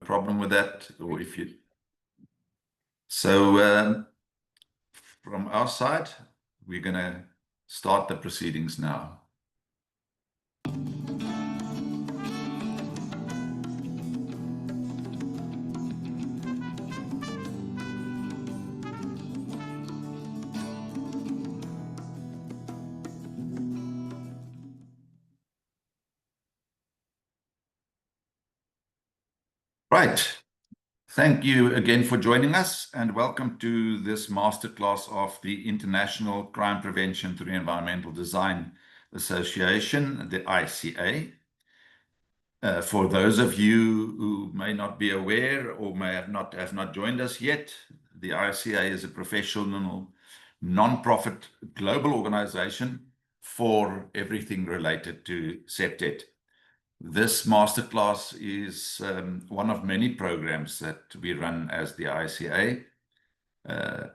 problem with that, or if you... So from our side, we're going to start the proceedings now. Right. Thank you again for joining us, and welcome to this masterclass of the International Crime Prevention through Environmental Design Association, the ICA. For those of you who may not be aware or may have not joined us yet, the ICA is a professional, non-profit global organization for everything related to CPTED. This masterclass is one of many programs that we run as the ICA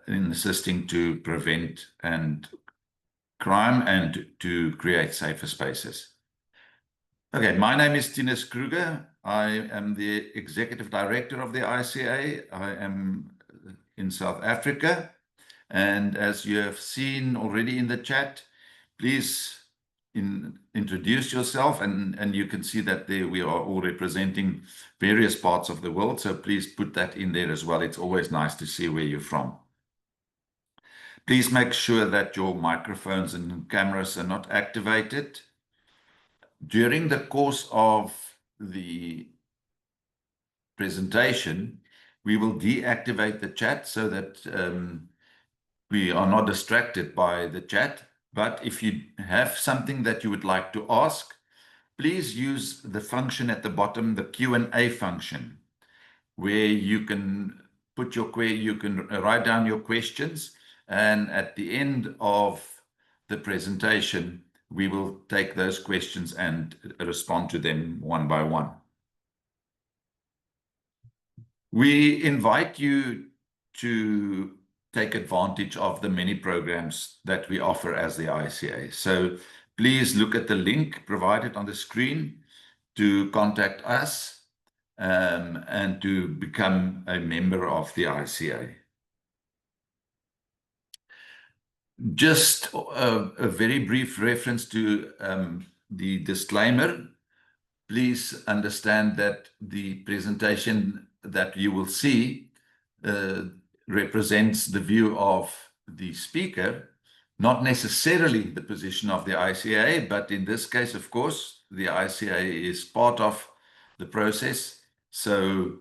in assisting to prevent crime and to create safer spaces. Okay, my name is Tinus Kruger. I am the Executive Director of the ICA. I am in South Africa. And as you have seen already in the chat, please introduce yourself, and you can see that there we are all representing various parts of the world, so please put that in there as well. It's always nice to see where you're from. Please make sure that your microphones and cameras are not activated. During the course of the presentation, we will deactivate the chat so that we are not distracted by the chat. But if you have something that you would like to ask, please use the function at the bottom, the Q&A function, where you can write down your questions, and at the end of the presentation, we will take those questions and respond to them one by one. We invite you to take advantage of the many programs that we offer as the ICA. So please look at the link provided on the screen to contact us and to become a member of the ICA. Just a very brief reference to the disclaimer. Please understand that the presentation that you will see represents the view of the speaker, not necessarily the position of the ICA, but in this case, of course, the ICA is part of the process, so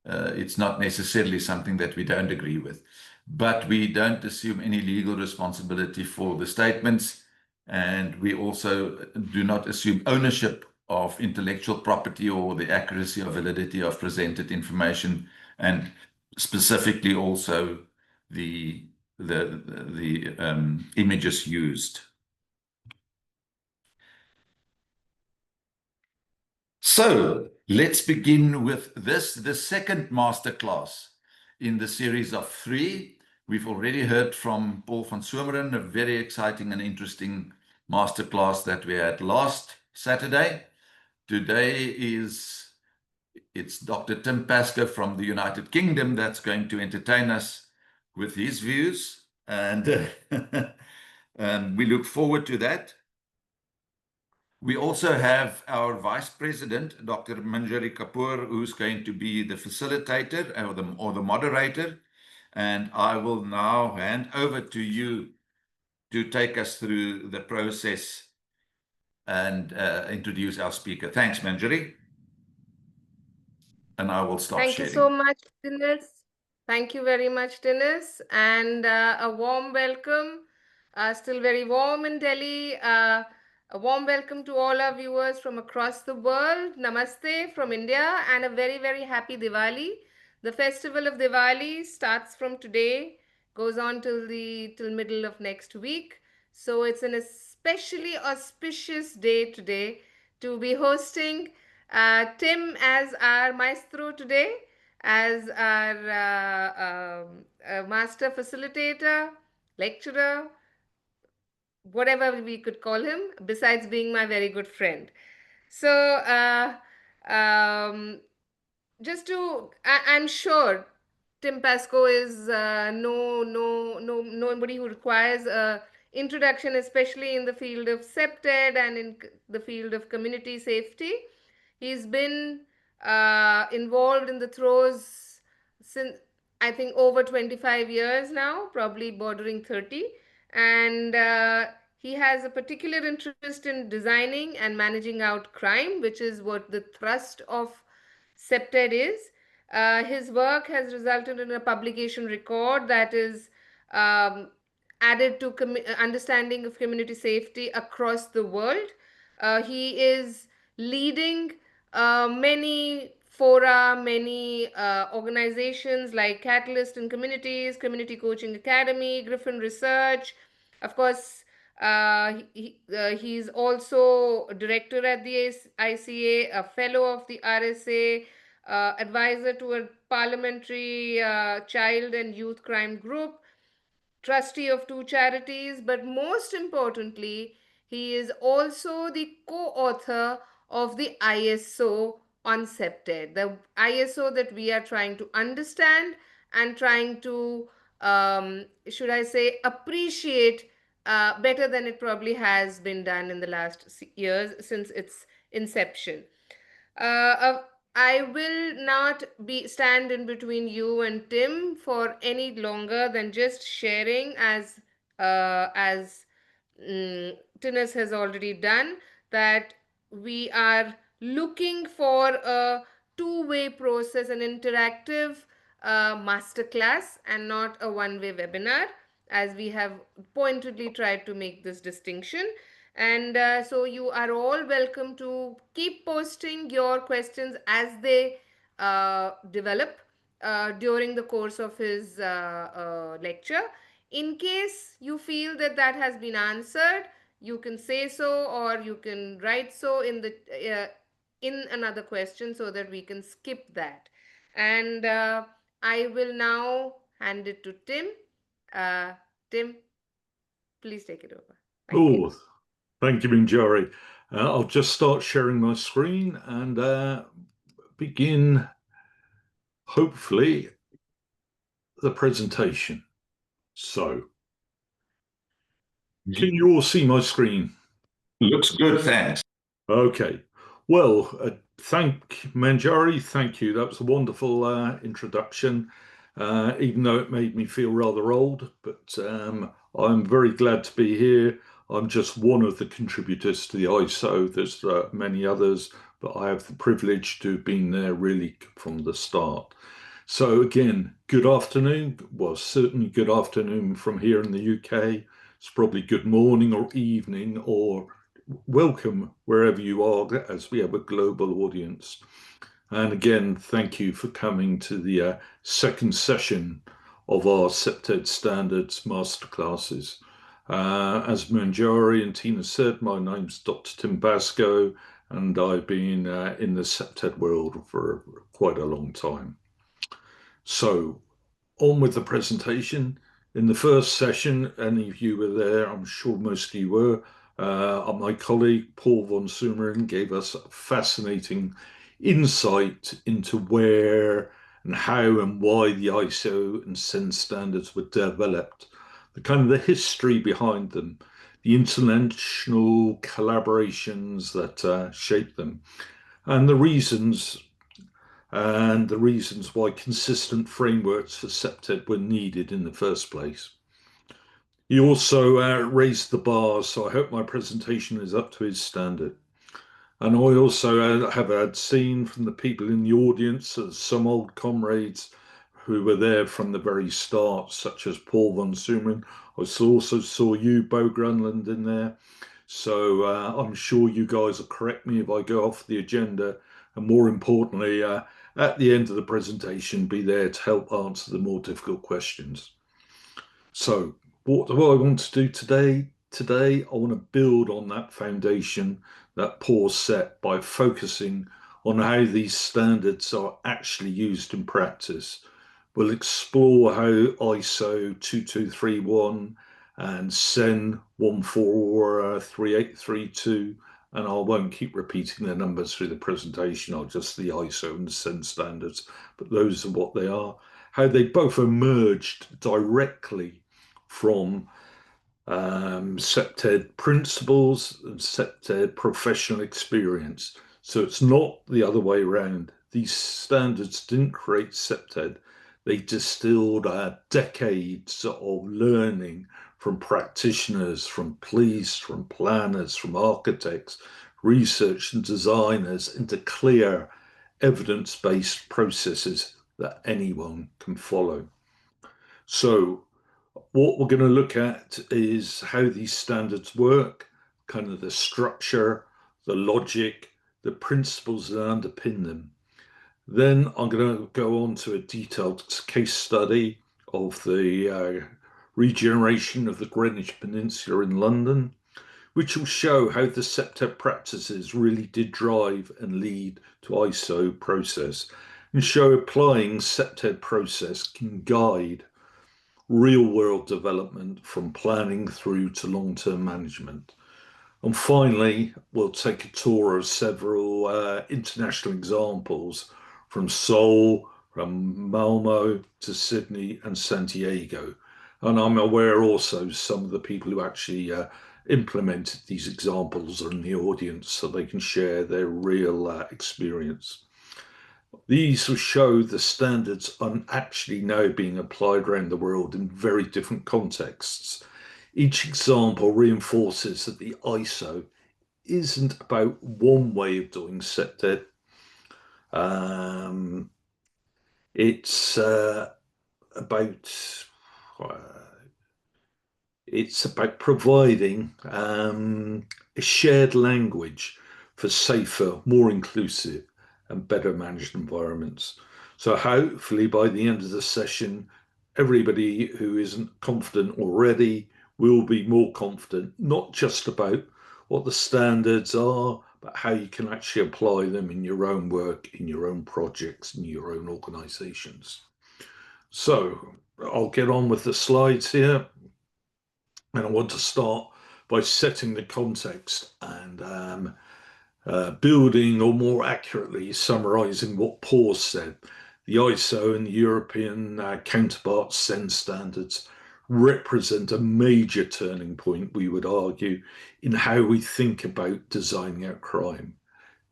it's not necessarily something that we don't agree with. But we don't assume any legal responsibility for the statements, and we also do not assume ownership of intellectual property or the accuracy or validity of presented information, and specifically also the images used. So let's begin with this, the second masterclass in the series of 3. We've already heard from Paul van Someren, a very exciting and interesting masterclass that we had last Saturday. Today it's Dr. Tim Pascoe from the United Kingdom that's going to entertain us with his views, and we look forward to that. We also have our Vice President, Dr. Manjari Kapoor, who's going to be the facilitator or the moderator, and I will now hand over to you to take us through the process and introduce our speaker. Thanks, Manjari. And I will stop sharing. Thank you so much, Tinus. Thank you very much, Tinus. And a warm welcome, still very warm in Delhi. A warm welcome to all our viewers from across the world. Namaste from India, and a very, very happy Diwali. The festival of Diwali starts from today, goes on till middle of next week. So it's an especially auspicious day today to be hosting Tim as our maestro today, as our master facilitator, lecturer, whatever we could call him, besides being my very good friend. So I'm sure Tim Pascoe is nobody who requires a introduction, especially in the field of CPTED and in the field of community safety. He's been involved in the throes since, I think, over 25 years now, probably bordering 30. And he has a particular interest in designing and managing out crime, which is what the thrust of CPTED is. His work has resulted in a publication record that is um, added to understanding of community safety across the world. He is leading many fora, many organizations like Catalyst in Communities, Community Coaching Academy, Griffin Research. Of course, he's also a director at the ICA, a fellow of the RSA, advisor to a parliamentary child and youth crime group, trustee of two charities, but most importantly, he is also the co author of the ISO on CPTED, the ISO that we are trying to understand and trying to, should I say, appreciate better than it probably has been done in the last years since its inception. Uh, I will not be stand in between you and Tim for any longer than just sharing as Tinus has already done, that we are looking for a two-way process, an interactive masterclass and not a one-way webinar, as we have pointedly tried to make this distinction. And so you are all welcome to keep posting your questions as they develop during the course of his lecture. In case you feel that that has been answered, you can say so, or you can write so in another question so that we can skip that. And I will now hand it to Tim. Tim, please take it over. Thank you. Oh, thank you, Minjari. I'll just start sharing my screen and begin, hopefully, the presentation. So, can you all see my screen? Looks good, thanks. Okay. Well, thank Manjari. Thank you. That was a wonderful introduction, even though it made me feel rather old. But I'm very glad to be here. I'm just one of the contributors to the ISO. There's many others, but I have the privilege to have been there really from the start. So again, good afternoon. Well, certainly good afternoon from here in the UK. It's probably good morning or evening or welcome wherever you are, as we have a global audience. And again, thank you for coming to the second session of our CPTED Standards Masterclasses. As Manjari and Tina said, my name's Dr. Tim Pascoe, and I've been in the CPTED world for quite a long time. So, on with the presentation. In the first session, any of you were there, I'm sure most of you were, my colleague Paul von Sumeren gave us a fascinating insight into where and how and why the ISO and CEN standards were developed, the kind of the history behind them, the international collaborations that shaped them, and the reasons why consistent frameworks for CPTED were needed in the first place. He also raised the bar, so I hope my presentation is up to his standard. And I also have had seen from the people in the audience some old comrades who were there from the very start, such as Paul von Sumeren. I also saw you, Bo Grunland, in there. So I'm sure you guys will correct me if I go off the agenda. And more importantly, at the end of the presentation, be there to help answer the more difficult questions. So what do I want to do today? Today, I want to build on that foundation that Paul set by focusing on how these standards are actually used in practice. We'll explore how ISO 2231 and CEN 143832 and I won't keep repeating the numbers through the presentation, or just the ISO and the CEN standards, but those are what they are. How they both emerged directly from CPTED principles and CPTED professional experience. So it's not the other way around. These standards didn't create CPTED. They distilled decades of learning from practitioners, from police, from planners, from architects, research and designers into clear evidence-based processes that anyone can follow. So what we're going to look at is how these standards work, kind of the structure, the logic, the principles that underpin them. Then I'm going to go on to a detailed case study of the regeneration of the Greenwich Peninsula in London, which will show how the CPTED practices really did drive and lead to ISO process, and show applying CPTED process can guide real-world development from planning through to long-term management. And finally, we'll take a tour of several international examples from Seoul, from Malmo to Sydney and Santiago. And I'm aware also some of the people who actually implemented these examples are in the audience, so they can share their real experience. These will show the standards are actually now being applied around the world in very different contexts. Each example reinforces that the ISO isn't about one way of doing CPTED. It's about providing a shared language for safer, more inclusive, and better managed environments. So hopefully by the end of the session, everybody who isn't confident already will be more confident, not just about what the standards are, but how you can actually apply them in your own work, in your own projects, in your own organizations. So I'll get on with the slides here. And I want to start by setting the context and building, or more accurately, summarizing what Paul said. The ISO and the European counterparts CEN standards represent a major turning point, we would argue, in how we think about designing out crime.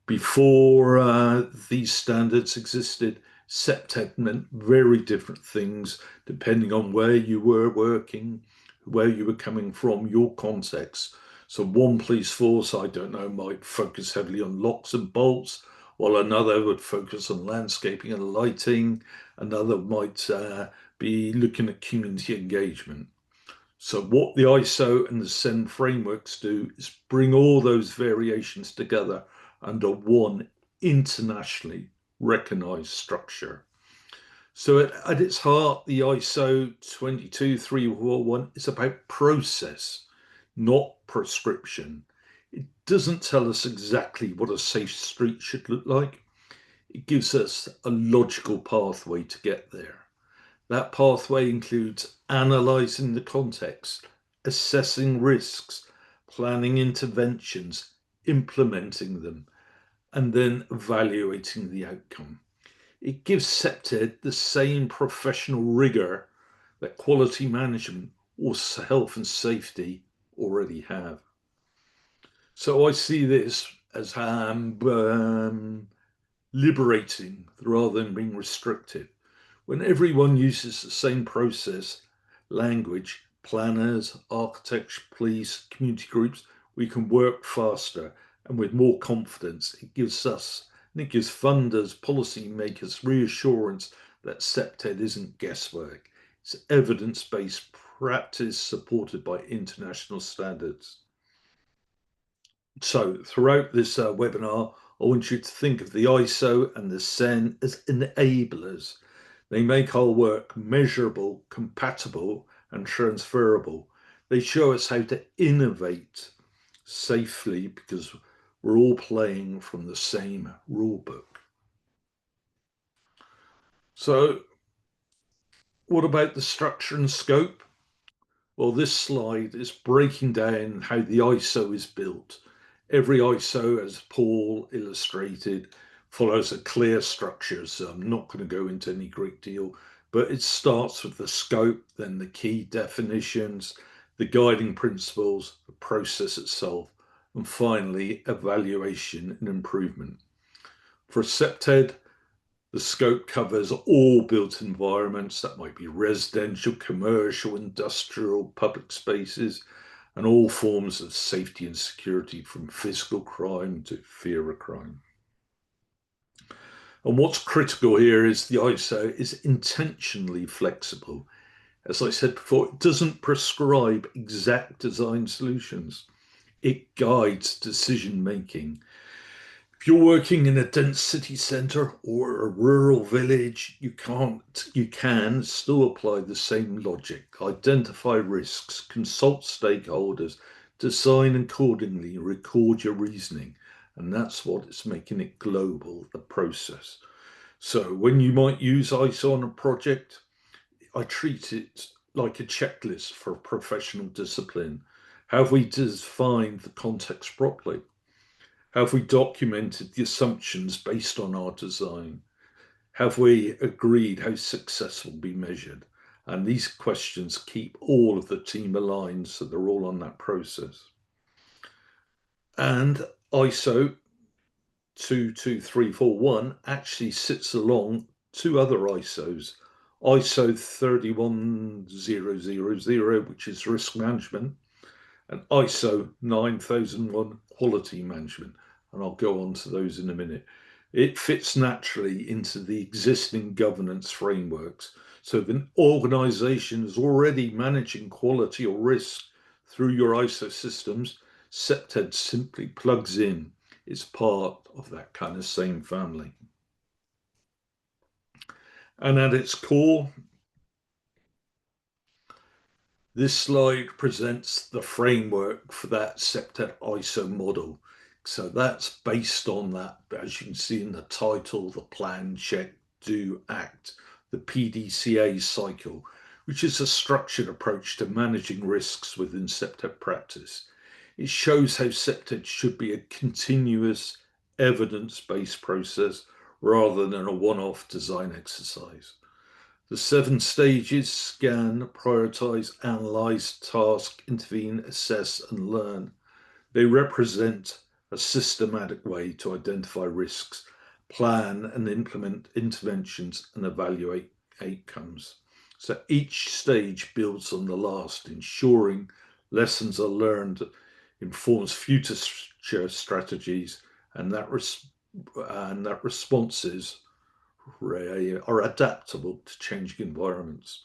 Before these standards existed, CPTED meant very different things depending on where you were working, where you were coming from, your context. So one police force, I don't know, might focus heavily on locks and bolts, while another would focus on landscaping and lighting. Another might be looking at community engagement. So what the ISO and the CEN frameworks do is bring all those variations together under one internationally recognized structure. So at its heart, the ISO 22341 is about process, not prescription. It doesn't tell us exactly what a safe street should look like. It gives us a logical pathway to get there. That pathway includes analyzing the context, assessing risks, planning interventions, implementing them, and then evaluating the outcome. It gives CPTED the same professional rigor that quality management or health and safety already have. So I see this as liberating rather than being restrictive. When everyone uses the same process, language, planners, architects, police, community groups, we can work faster and with more confidence. It gives us, and it gives funders, policymakers reassurance that CPTED isn't guesswork. It's evidence-based practice supported by international standards. So throughout this webinar, I want you to think of the ISO and the CEN as enablers. They make our work measurable, compatible, and transferable. They show us how to innovate safely because we're all playing from the same rule book. So what about the structure and scope? Well, this slide is breaking down how the ISO is built. Every ISO, as Paul illustrated, follows a clear structure, so I'm not going to go into any great deal, but it starts with the scope, then the key definitions, the guiding principles, the process itself, and finally, evaluation and improvement. For CPTED, the scope covers all built environments, that might be residential, commercial, industrial, public spaces, and all forms of safety and security, from physical crime to fear of crime. And what's critical here is the ISO is intentionally flexible. As I said before, it doesn't prescribe exact design solutions. It guides decision making. If you're working in a dense city centre or a rural village, you can still apply the same logic, identify risks, consult stakeholders, design accordingly, record your reasoning. And that's what is making it global, the process. So when you might use ISO on a project, I treat it like a checklist for professional discipline. Have we defined the context properly? Have we documented the assumptions based on our design? Have we agreed how success will be measured? And these questions keep all of the team aligned, so they're all on that process. And ISO 22341 actually sits along two other ISOs. ISO 31000, which is risk management, and ISO 9001 quality management. And I'll go on to those in a minute. It fits naturally into the existing governance frameworks. So if an organization is already managing quality or risk through your ISO systems, CPTED simply plugs in. It's part of that kind of same family. And at its core, this slide presents the framework for that CPTED ISO model. So that's based on that, as you can see in the title, the plan, check, do, act, the PDCA cycle, which is a structured approach to managing risks within CPTED practice. It shows how CPTED should be a continuous, evidence-based process rather than a one-off design exercise. The 7 stages: scan, prioritize, analyze, task, intervene, assess, and learn. They represent a systematic way to identify risks, plan and implement interventions, and evaluate outcomes. So each stage builds on the last, ensuring lessons are learned, informs future strategies, and that responses are adaptable to changing environments.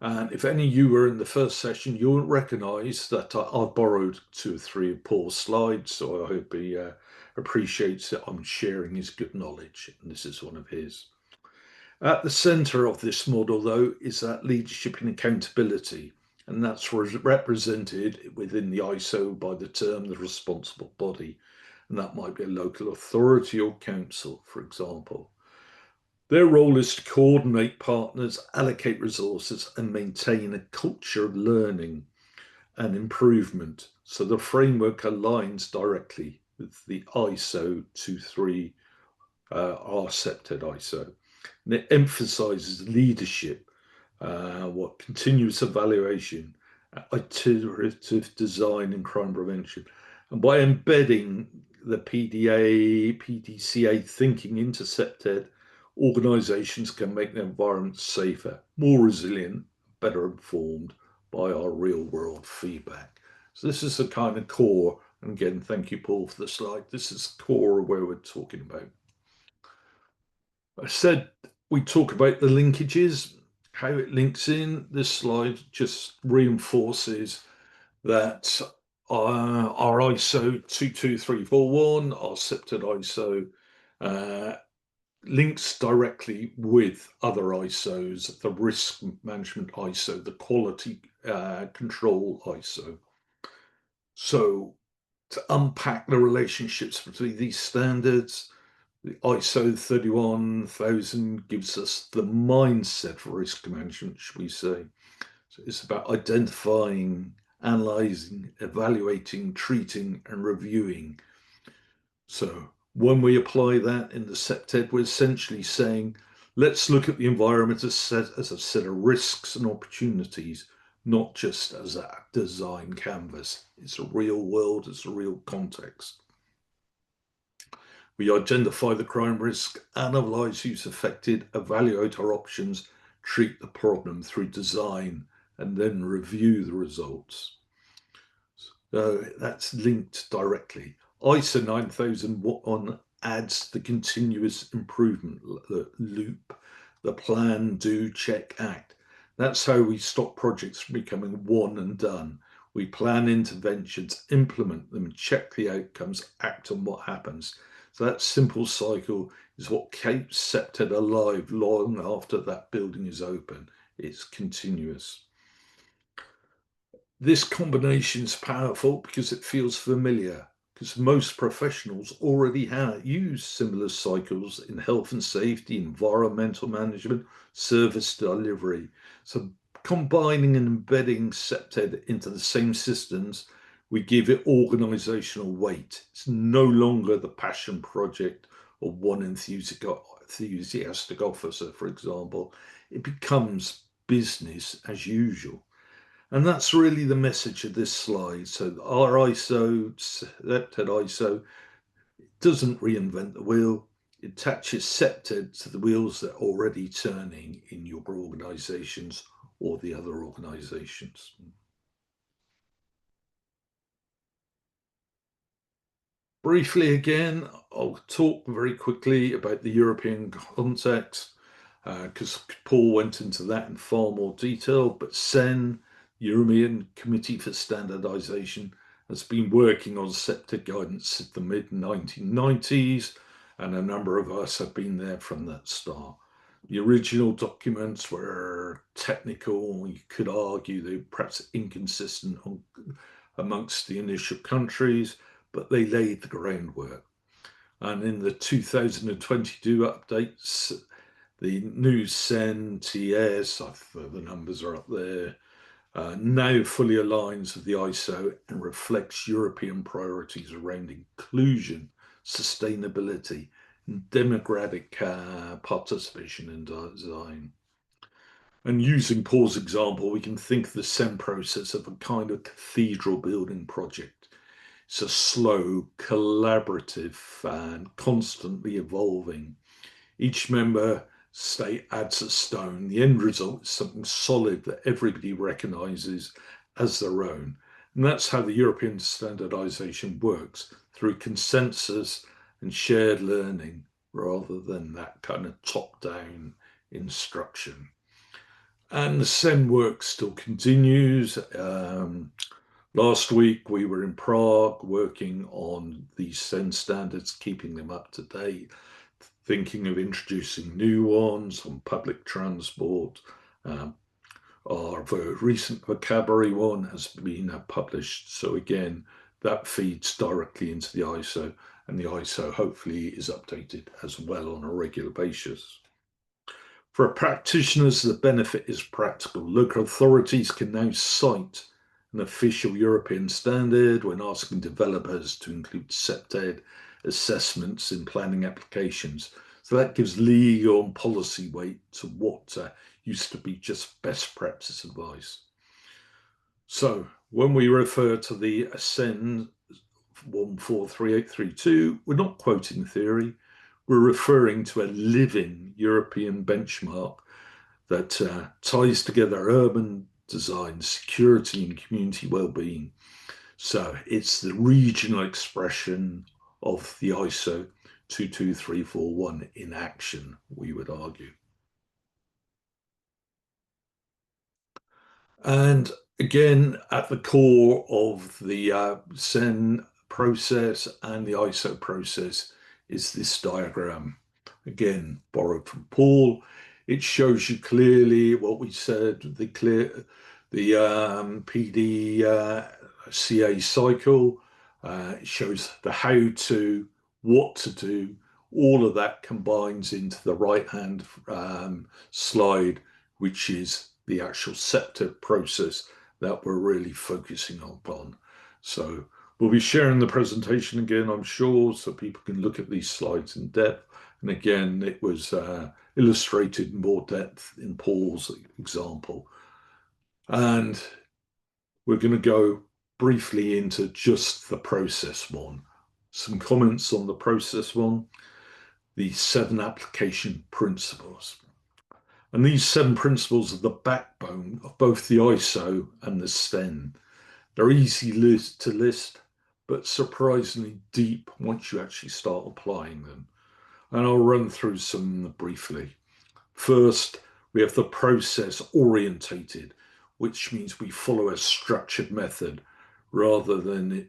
And if any of you were in the first session, you'll recognize that I borrowed 2 or 3 of Paul's slides, so I hope he appreciates that I'm sharing his good knowledge, and this is one of his. At the center of this model, though, is that leadership and accountability, and that's represented within the ISO by the term the responsible body, and that might be a local authority or council, for example. Their role is to coordinate partners, allocate resources, and maintain a culture of learning and improvement. So the framework aligns directly with the ISO 23, our CPTED ISO. And it emphasizes leadership, continuous evaluation, iterative design, and crime prevention. And by embedding the PDCA thinking into CPTED, organizations can make the environment safer, more resilient, better informed by our real world feedback. So this is the kind of core, and again, thank you, Paul, for the slide. This is the core of where we're talking about. I said we talk about the linkages, how it links in. This slide just reinforces that our ISO 22341, our CPTED ISO, links directly with other ISOs, the risk management ISO, the quality control ISO. So to unpack the relationships between these standards, the ISO 31000 gives us the mindset for risk management, should we say. So it's about identifying analysing, evaluating, treating and reviewing. So when we apply that in the CPTED, we're essentially saying, let's look at the environment as a set of risks and opportunities, not just as a design canvas. It's a real world, it's a real context. We identify the crime risk, analyse who's affected, evaluate our options, treat the problem through design, and then review the results. So that's linked directly. ISO 9001 adds the continuous improvement loop, the plan, do, check, act. That's how we stop projects from becoming one and done. We plan interventions, implement them, check the outcomes, act on what happens. So that simple cycle is what keeps CPTED alive long after that building is open. It's continuous. This combination is powerful because it feels familiar, because most professionals already use similar cycles in health and safety, environmental management, service delivery. So combining and embedding CPTED into the same systems, we give it organizational weight. It's no longer the passion project of one enthusiastic officer, for example. It becomes business as usual. And that's really the message of this slide. So our ISO, CPTED ISO, doesn't reinvent the wheel. It attaches CPTED to the wheels that are already turning in your organizations or the other organizations. Briefly again, I'll talk very quickly about the European context because Paul went into that in far more detail, but CEN, European Committee for Standardization, has been working on CPTED guidance since the mid-1990s, and a number of us have been there from that start. The original documents were technical, you could argue they were perhaps inconsistent amongst the initial countries, but they laid the groundwork. And in the 2022 updates, the new CEN, TS, the numbers are up there, now fully aligns with the ISO and reflects European priorities around inclusion, sustainability, and democratic participation in design. And using Paul's example, we can think of the CEN process of a kind of cathedral building project. It's a slow, collaborative, and constantly evolving. Each member state adds a stone. The end result is something solid that everybody recognizes as their own. And that's how the European standardization works, through consensus and shared learning, rather than that kind of top-down instruction. And the CEN work still continues. Last week, we were in Prague working on these CEN standards, keeping them up to date, thinking of introducing new ones on public transport. Our recent vocabulary one has been published. So again, that feeds directly into the ISO, and the ISO hopefully is updated as well on a regular basis. For practitioners, the benefit is practical. Local authorities can now cite an official European standard when asking developers to include CPTED assessments in planning applications. So that gives legal and policy weight to what used to be just best practice advice. So when we refer to the CEN 143832, we're not quoting theory. We're referring to a living European benchmark that ties together urban design, security, and community well-being. So it's the regional expression of the ISO 22341 in action, we would argue. And again, at the core of the CEN process and the ISO process is this diagram. Again, borrowed from Paul. It shows you clearly what we said, the PD CA cycle. It shows the how to, what to do. All of that combines into the right-hand slide, which is the actual CPTED process that we're really focusing upon. So we'll be sharing the presentation again, I'm sure, so people can look at these slides in depth. And again, it was illustrated in more depth in Paul's example. And we're going to go briefly into just the process one. Some comments on the process one, the 7 application principles. And these 7 principles are the backbone of both the ISO and the STEN. They're easy to list, but surprisingly deep once you actually start applying them. And I'll run through some briefly. First, we have the process orientated, which means we follow a structured method rather than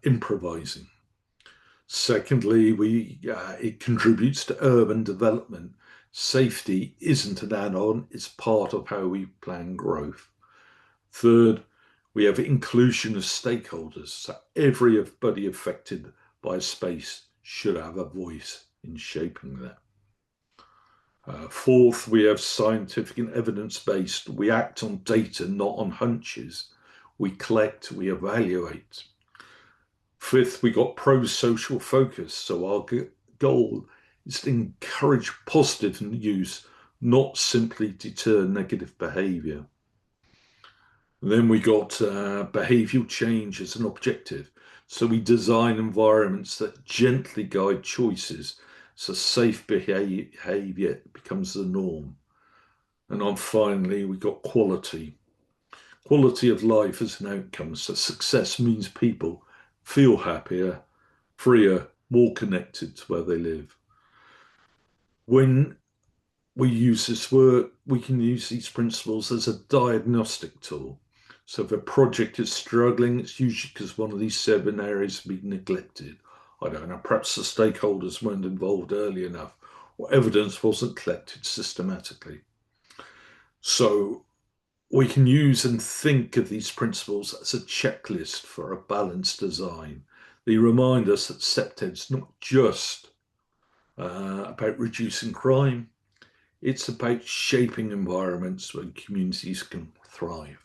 improvising. Secondly, it contributes to urban development. Safety isn't an add-on, it's part of how we plan growth. Third, we have inclusion of stakeholders. So everybody affected by a space should have a voice in shaping that. Fourth, we have scientific and evidence-based. We act on data, not on hunches. We collect, we evaluate. Fifth, we got pro-social focus. So our goal is to encourage positive use, not simply deter negative behavior. And then we got behavioral change as an objective. So we design environments that gently guide choices, so safe behavior becomes the norm. And then finally, we got quality. Quality of life as an outcome. So success means people feel happier, freer, more connected to where they live. When we use this work, we can use these principles as a diagnostic tool. So if a project is struggling, it's usually because one of these 7 areas has been neglected. I don't know, perhaps the stakeholders weren't involved early enough, or evidence wasn't collected systematically. So we can use and think of these principles as a checklist for a balanced design. They remind us that CPTED's not just about reducing crime, it's about shaping environments where communities can thrive.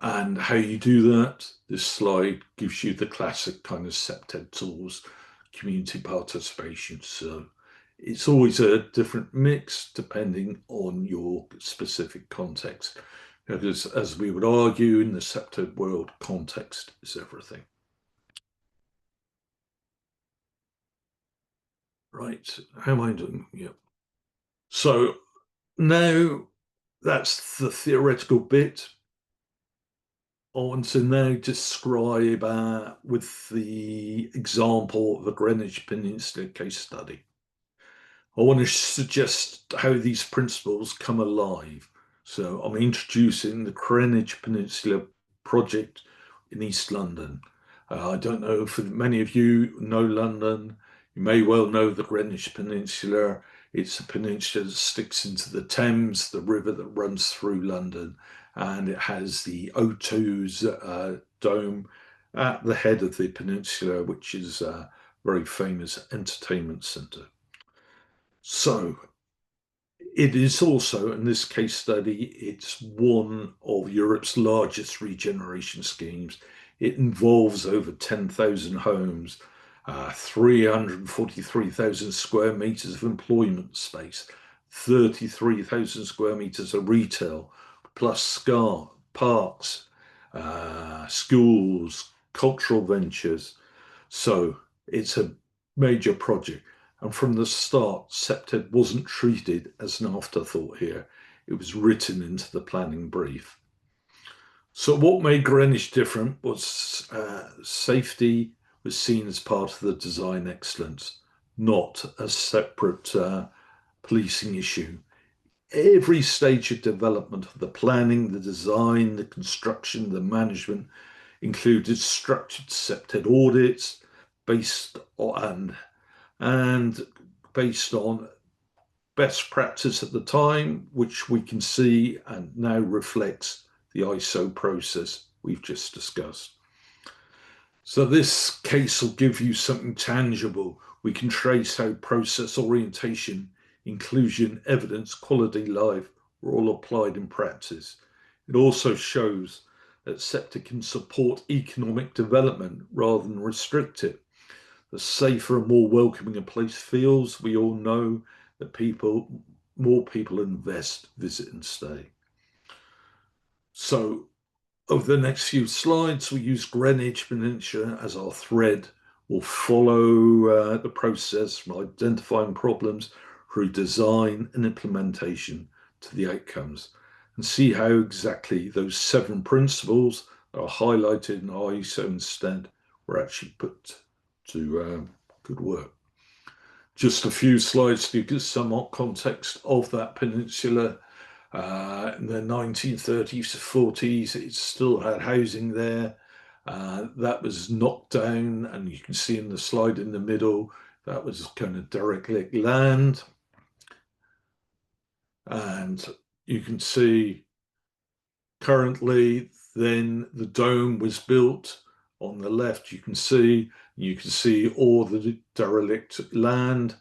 And how you do that, this slide gives you the classic kind of CPTED tools, community participation. So it's always a different mix depending on your specific context. Because as we would argue in the CPTED world, context is everything. Right, how am I doing? Yep. So now that's the theoretical bit. I want to now describe with the example of the Greenwich Peninsula case study. I want to suggest how these principles come alive. So I'm introducing the Greenwich Peninsula project in East London. I don't know if many of you know London. You may well know the Greenwich Peninsula. It's a peninsula that sticks into the Thames, the river that runs through London, and it has the O2's dome at the head of the peninsula, which is a very famous entertainment centre. So it is also, in this case study, it's one of Europe's largest regeneration schemes. It involves over 10,000 homes, 343,000 square meters of employment space, 33,000 square meters of retail, plus parks, schools, cultural ventures. So it's a major project. And from the start, CPTED wasn't treated as an afterthought here. It was written into the planning brief. So what made Greenwich different was safety was seen as part of the design excellence, not a separate policing issue. Every stage of development of the planning, the design, the construction, the management included structured CPTED audits based on best practice at the time, which we can see and now reflects the ISO process we've just discussed. So this case will give you something tangible. We can trace how process orientation, inclusion, evidence, quality life were all applied in practice. It also shows that CPTED can support economic development rather than restrict it. The safer and more welcoming a place feels, we all know that more people invest, visit and stay. So over the next few slides, we use Greenwich Peninsula as our thread. We'll follow the process from identifying problems through design and implementation to the outcomes, and see how exactly those 7 principles that are highlighted in ISO instead were actually put to good work. Just a few slides to give some context of that peninsula. In the 1930s to 40s, it still had housing there. That was knocked down, and you can see in the slide in the middle, that was kind of derelict land. And you can see currently then the dome was built. On the left, you can see all the derelict land.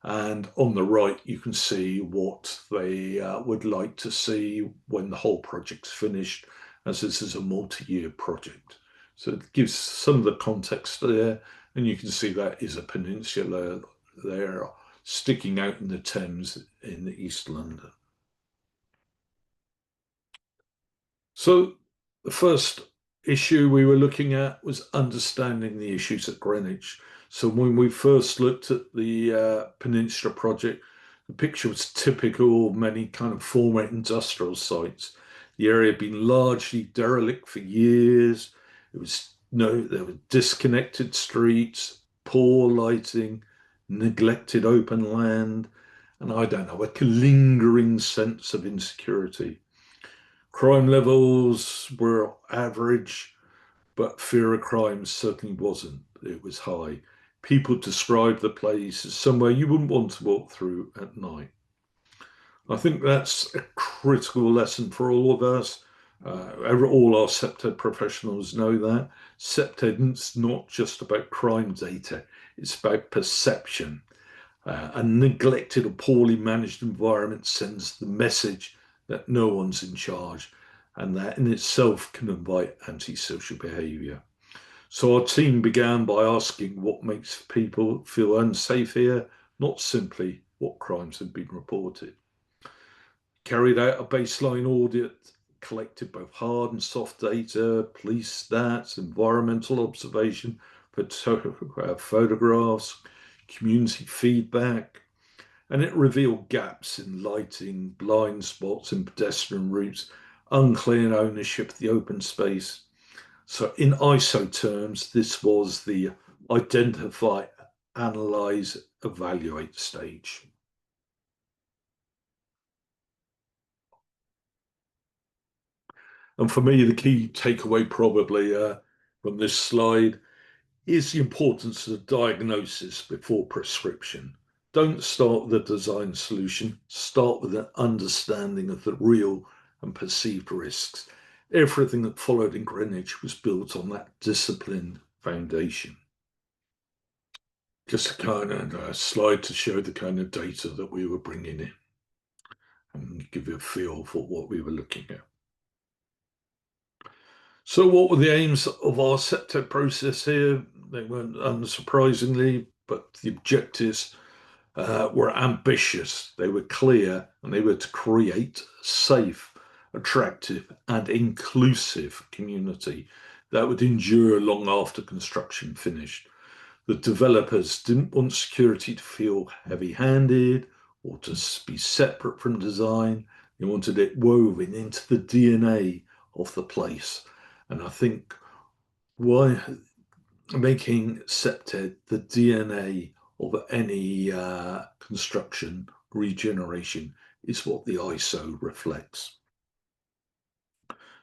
And on the right, you can see what they would like to see when the whole project's finished, as this is a multi-year project. So it gives some of the context there, and you can see that is a peninsula there sticking out in the Thames in East London. So the first issue we were looking at was understanding the issues at Greenwich. So when we first looked at the Peninsula project, the picture was typical of many kind of former industrial sites. The area had been largely derelict for years. There were disconnected streets, poor lighting, neglected open land, and I don't know, a lingering sense of insecurity. Crime levels were average, but fear of crime certainly wasn't. It was high. People described the place as somewhere you wouldn't want to walk through at night. I think that's a critical lesson for all of us. All our CPTED professionals know that. CPTED is not just about crime data, it's about perception. A neglected or poorly managed environment sends the message that no one's in charge, and that in itself can invite antisocial behaviour. So our team began by asking what makes people feel unsafe here, not simply what crimes have been reported. Carried out a baseline audit, collected both hard and soft data, police stats, environmental observation, photographs, community feedback, and it revealed gaps in lighting, blind spots in pedestrian routes, unclear ownership of the open space. So in ISO terms, this was the identify, analyze, evaluate stage. And for me, the key takeaway probably from this slide is the importance of diagnosis before prescription. Don't start with a design solution, start with an understanding of the real and perceived risks. Everything that followed in Greenwich was built on that disciplined foundation. Just a kind of slide to show the kind of data that we were bringing in and give you a feel for what we were looking at. So what were the aims of our CPTED process here? They weren't unsurprisingly, but the objectives were ambitious, they were clear, and they were to create a safe, attractive, and inclusive community that would endure long after construction finished. The developers didn't want security to feel heavy-handed or to be separate from design. They wanted it woven into the DNA of the place. And I think why making CPTED the DNA of any construction regeneration is what the ISO reflects.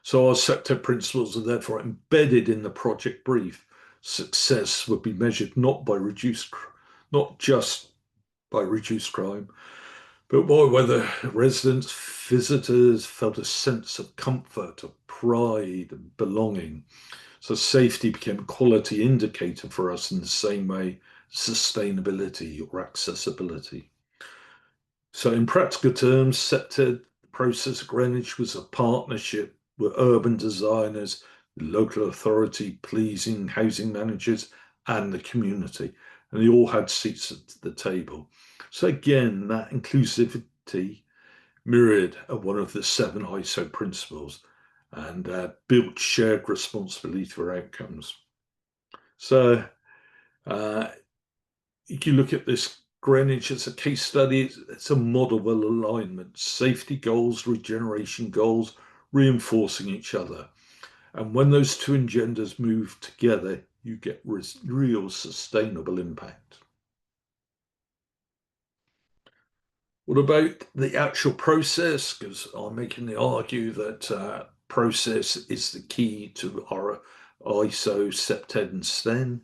So our CPTED principles are therefore embedded in the project brief. Success would be measured not just by reduced crime, but by whether residents, visitors felt a sense of comfort, of pride, and belonging. So safety became a quality indicator for us in the same way sustainability or accessibility. So in practical terms, CPTED process at Greenwich was a partnership with urban designers, the local authority, pleasing housing managers, and the community. And they all had seats at the table. So again, that inclusivity mirrored one of the 7 ISO principles and built shared responsibility for outcomes. So if you look at this Greenwich as a case study, it's a model of alignment, safety goals, regeneration goals, reinforcing each other. And when those two agendas move together, you get real sustainable impact. What about the actual process? Because I'm making the argue that process is the key to our ISO, CPTED, and STEN.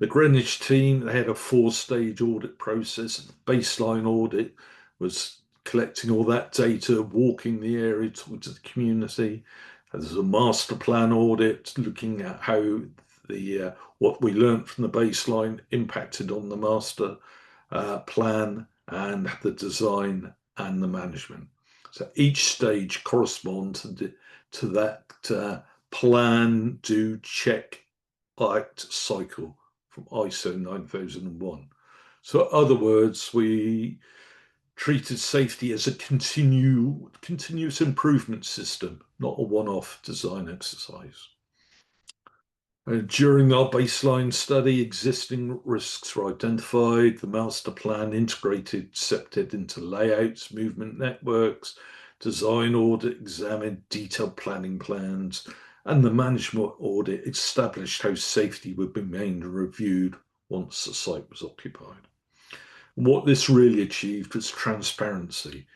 The Greenwich team, they had a 4-stage audit process. The baseline audit was collecting all that data, walking the area towards the community. There's a master plan audit looking at how the what we learned from the baseline impacted on the master plan and the design and the management. So each stage corresponds to that plan, do, check, act cycle from ISO 9001. So in other words, we treated safety as a continuous improvement system, not a one-off design exercise. During our baseline study, existing risks were identified. The master plan integrated CPTED into layouts, movement networks, design audit examined detailed planning plans, and the management audit established how safety would be maintained and reviewed once the site was occupied. And what this really achieved was transparency.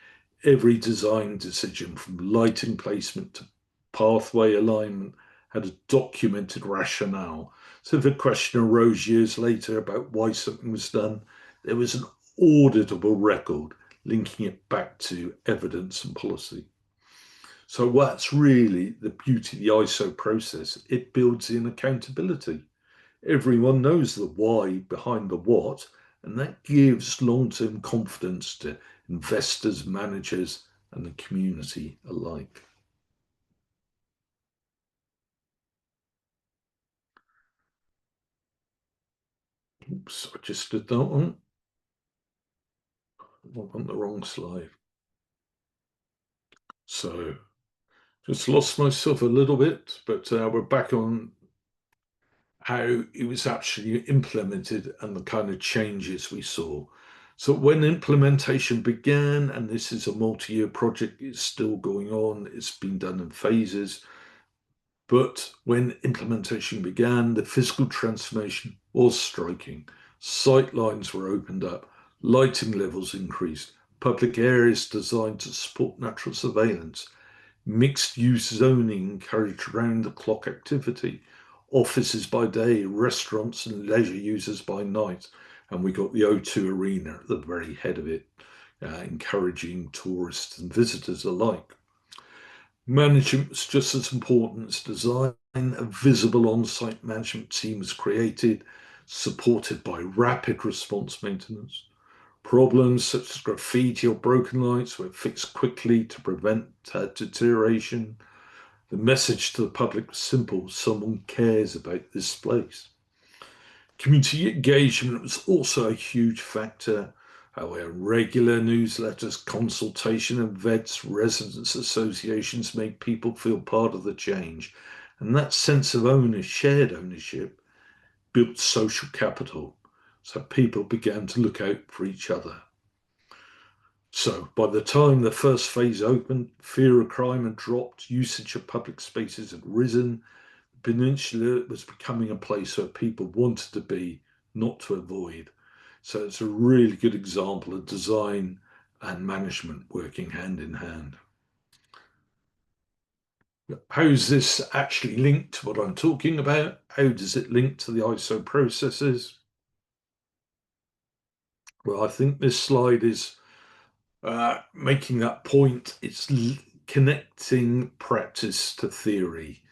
Every design decision, from lighting placement to pathway alignment, had a documented rationale. So if a question arose years later about why something was done, there was an auditable record linking it back to evidence and policy. So that's really the beauty of the ISO process. It builds in accountability. Everyone knows the why behind the what, and that gives long-term confidence to investors, managers, and the community alike. Oops, I just did that one. I'm on the wrong slide. So just lost myself a little bit, but we're back on how it was actually implemented and the kind of changes we saw. So when implementation began, and this is a multi-year project, it's still going on, it's been done in phases. But when implementation began, the physical transformation was striking. Sight lines were opened up, lighting levels increased, public areas designed to support natural surveillance, mixed-use zoning encouraged round-the-clock activity, offices by day, restaurants and leisure users by night, and we got the O2 Arena at the very head of it, encouraging tourists and visitors alike. Management was just as important as design. A visible on-site management team was created, supported by rapid response maintenance. Problems such as graffiti or broken lights were fixed quickly to prevent deterioration. The message to the public was simple: someone cares about this place. Community engagement was also a huge factor. Our regular newsletters, consultation events, residents associations made people feel part of the change. And that sense of shared ownership, built social capital. So people began to look out for each other. So by the time the first phase opened, fear of crime had dropped, usage of public spaces had risen. The peninsula was becoming a place where people wanted to be, not to avoid. So it's a really good example of design and management working hand in hand. How is this actually linked to what I'm talking about? How does it link to the ISO processes? Well, I think this slide is making that point. It's connecting practice to theory.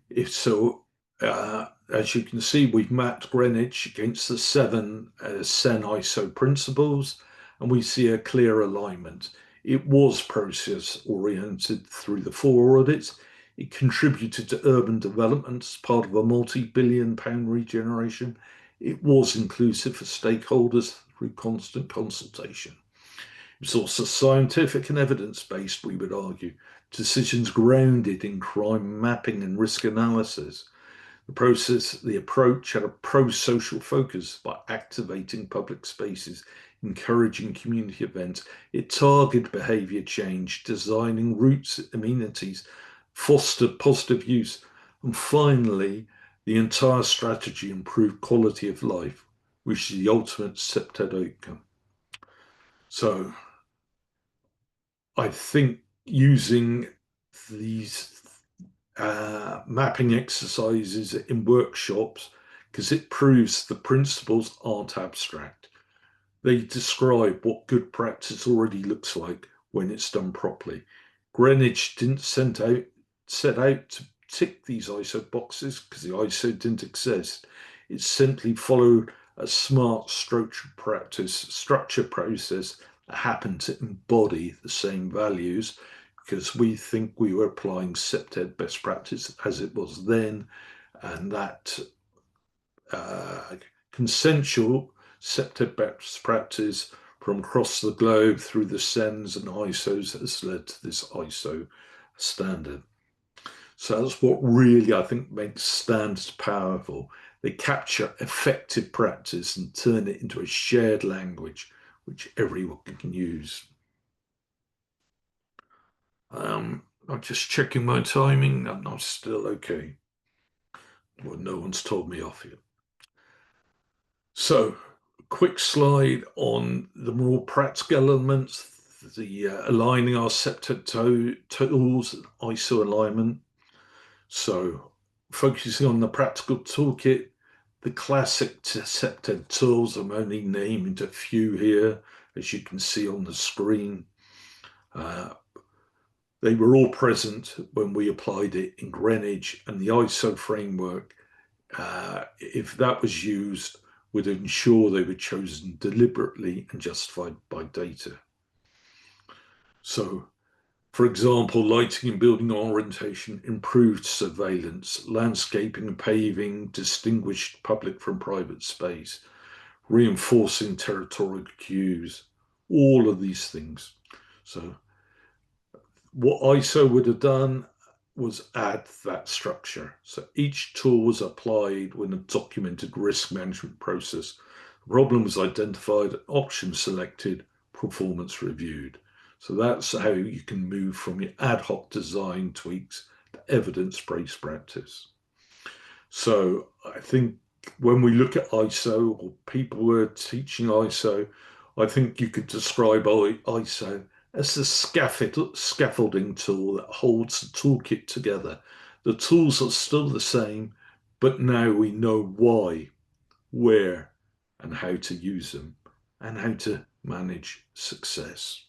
If so, as you can see, we've mapped Greenwich against the 7 SEN ISO principles, and we see a clear alignment. It was process-oriented through the 4 audits. It contributed to urban development as part of a multi-billion-pound regeneration. It was inclusive for stakeholders through constant consultation. It was also scientific and evidence-based, we would argue. Decisions grounded in crime mapping and risk analysis. The approach had a pro-social focus by activating public spaces, encouraging community events. It targeted behaviour change, designing routes, amenities, fostered positive use. And finally, the entire strategy improved quality of life, which is the ultimate CPTED outcome. So I think using these mapping exercises in workshops, because it proves the principles aren't abstract. They describe what good practice already looks like when it's done properly. Greenwich didn't set out to tick these ISO boxes because the ISO didn't exist. It simply followed a smart structured process that happened to embody the same values, because we think we were applying CPTED best practice as it was then, and that consensual CPTED best practice from across the globe through the SENS and ISOs has led to this ISO standard. So that's what really, I think, makes standards powerful. They capture effective practice and turn it into a shared language which everyone can use. I'm just checking my timing, and I'm still okay. Well, no one's told me off yet. So, quick slide on the more practical elements, the aligning our CPTED tools, ISO alignment. So, focusing on the practical toolkit, the classic CPTED tools, I'm only naming a few here, as you can see on the screen. They were all present when we applied it in Greenwich, and the ISO framework, if that was used, would ensure they were chosen deliberately and justified by data. So, for example, lighting and building orientation, improved surveillance, landscaping and paving, distinguished public from private space, reinforcing territorial cues, all of these things. So what ISO would have done was add that structure. So each tool was applied with a documented risk management process. The problem was identified, options selected, performance reviewed. So that's how you can move from your ad hoc design tweaks to evidence-based practice. So I think when we look at ISO, or people were teaching ISO, I think you could describe ISO as the scaffolding tool that holds the toolkit together. The tools are still the same, but now we know why, where, and how to use them, and how to manage success.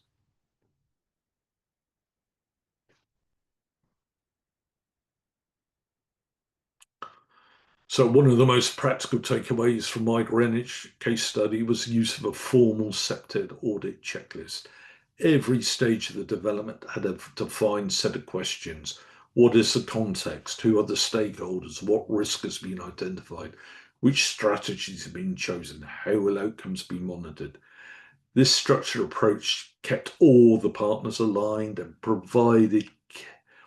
So one of the most practical takeaways from my Greenwich case study was the use of a formal CPTED audit checklist. Every stage of the development had a defined set of questions. What is the context? Who are the stakeholders? What risk has been identified? Which strategies have been chosen? How will outcomes be monitored? This structured approach kept all the partners aligned and provided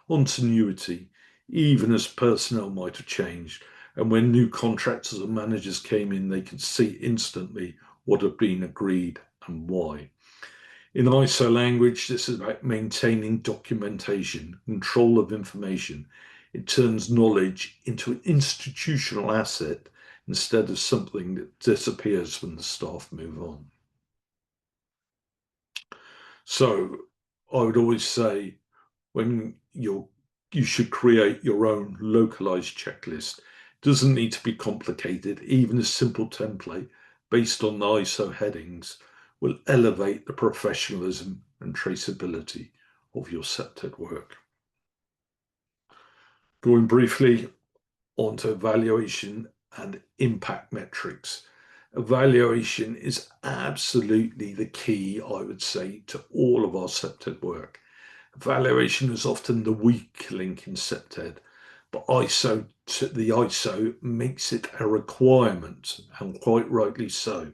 continuity, even as personnel might have changed. And when new contractors and managers came in, they could see instantly what had been agreed and why. In ISO language, this is about maintaining documentation, control of information. It turns knowledge into an institutional asset instead of something that disappears when the staff move on. So I would always say when you should create your own localized checklist. It doesn't need to be complicated. Even a simple template based on the ISO headings will elevate the professionalism and traceability of your CPTED work. Going briefly onto evaluation and impact metrics. Evaluation is absolutely the key, I would say, to all of our CPTED work. Evaluation is often the weak link in CPTED, but the ISO makes it a requirement, and quite rightly so.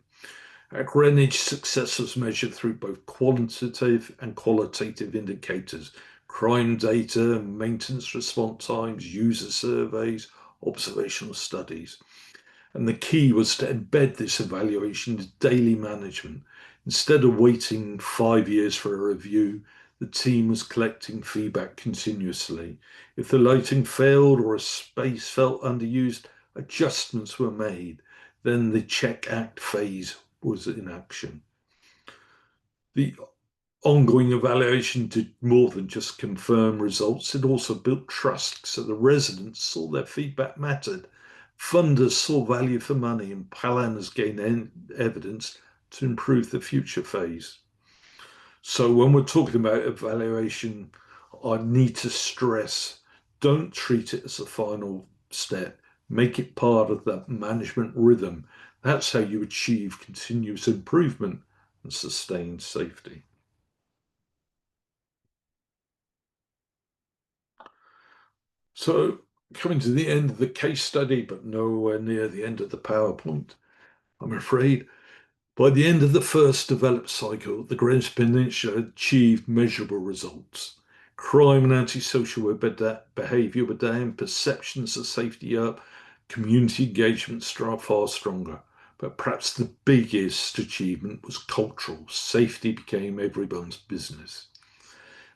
At Greenwich, success was measured through both quantitative and qualitative indicators: crime data, maintenance response times, user surveys, observational studies. And the key was to embed this evaluation into daily management. Instead of waiting 5 years for a review, the team was collecting feedback continuously. If the lighting failed or a space felt underused, adjustments were made. Then the check act phase was in action. The ongoing evaluation did more than just confirm results. It also built trust, so the residents saw their feedback mattered. Funders saw value for money, and planners gained evidence to improve the future phase. So when we're talking about evaluation, I need to stress, don't treat it as a final step. Make it part of the management rhythm. That's how you achieve continuous improvement and sustained safety. So coming to the end of the case study, but nowhere near the end of the PowerPoint, I'm afraid. By the end of the first developed cycle, the Greenwich Peninsula achieved measurable results. Crime and antisocial behaviour were down, perceptions of safety up, community engagement far stronger. But perhaps the biggest achievement was cultural. Safety became everyone's business.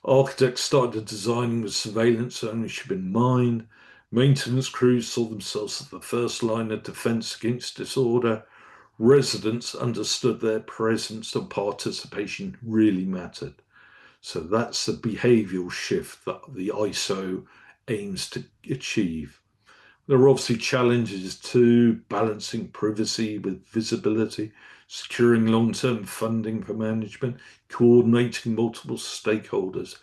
Architects started designing with surveillance ownership in mind. Maintenance crews saw themselves as the first line of defence against disorder. Residents understood their presence and participation really mattered. So that's the behavioural shift that the ISO aims to achieve. There are obviously challenges too: balancing privacy with visibility, securing long-term funding for management, coordinating multiple stakeholders.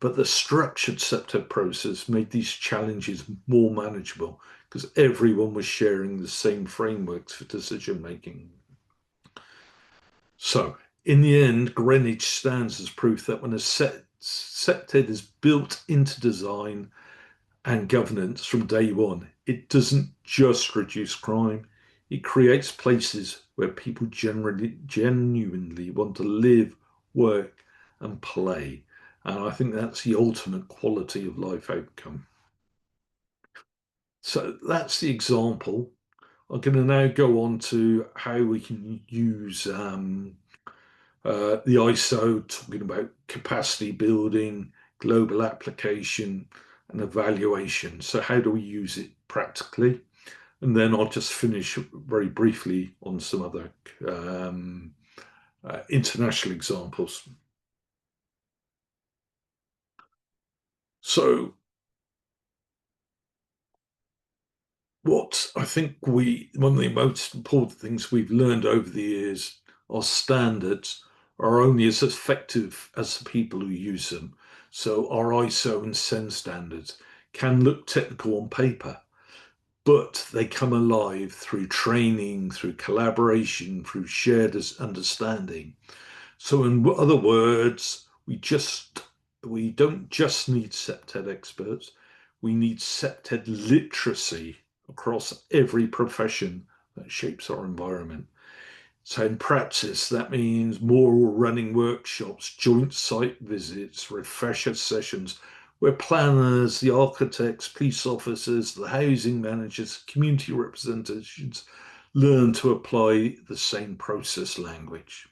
But the structured CPTED process made these challenges more manageable because everyone was sharing the same frameworks for decision making. So, in the end, Greenwich stands as proof that when a CPTED is built into design and governance from day one, it doesn't just reduce crime, it creates places where people genuinely want to live, work, and play. And I think that's the ultimate quality of life outcome. So that's the example. I'm going to now go on to how we can use the ISO, talking about capacity building, global application, and evaluation. So how do we use it practically? And then I'll just finish very briefly on some other international examples. So what I think one of the most important things we've learned over the years are standards are only as effective as the people who use them. So our ISO and SEN standards can look technical on paper, but they come alive through training, through collaboration, through shared understanding. So in other words, we don't just need CPTED experts, we need CPTED literacy across every profession that shapes our environment. So in practice, that means more running workshops, joint site visits, refresher sessions, where planners, the architects, police officers, the housing managers, community representations learn to apply the same process language.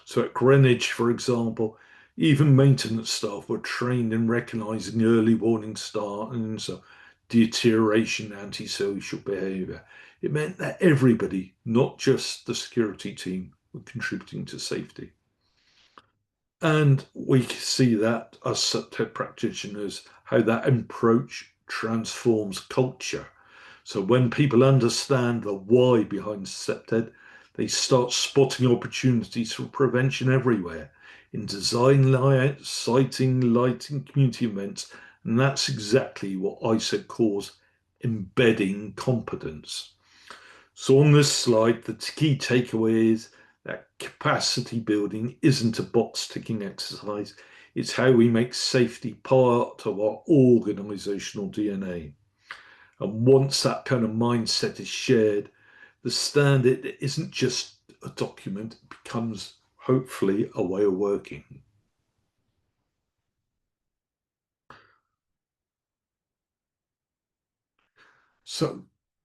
So at Greenwich, for example, even maintenance staff were trained in recognizing early warning signs of deterioration, antisocial behavior. It meant that everybody, not just the security team, were contributing to safety. And we see that as CPTED practitioners, how that approach transforms culture. So when people understand the why behind CPTED, they start spotting opportunities for prevention everywhere, in design layouts, siting, lighting, community events. And that's exactly what ISO calls embedding competence. So on this slide, the key takeaway is that capacity building isn't a box ticking exercise. It's how we make safety part of our organizational DNA. And once that kind of mindset is shared, the standard isn't just a document, it becomes hopefully a way of working. So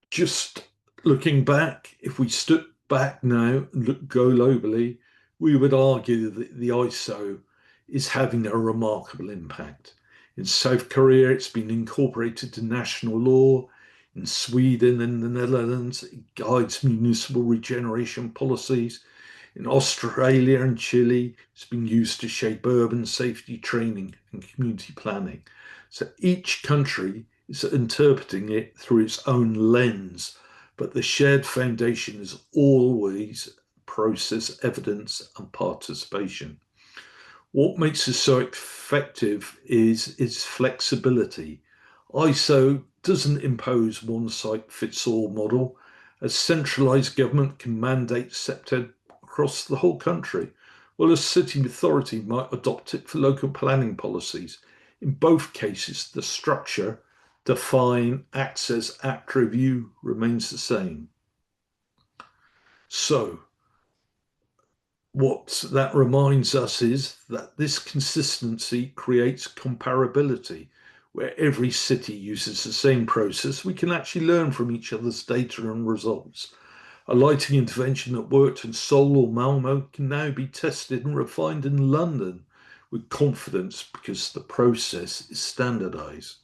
just looking back, if we stood back now and go globally, we would argue that the ISO is having a remarkable impact. In South Korea, it's been incorporated to national law. In Sweden and the Netherlands, it guides municipal regeneration policies. In Australia and Chile, it's been used to shape urban safety training and community planning. So each country is interpreting it through its own lens, but the shared foundation is always process, evidence, and participation. What makes it so effective is its flexibility. ISO doesn't impose one size fits all model. A centralized government can mandate CPTED across the whole country, while a city authority might adopt it for local planning policies. In both cases, the structure, define, access, act, review remains the same. So, what that reminds us is that this consistency creates comparability. Where every city uses the same process, we can actually learn from each other's data and results. A lighting intervention that worked in Seoul or Malmo can now be tested and refined in London with confidence because the process is standardized.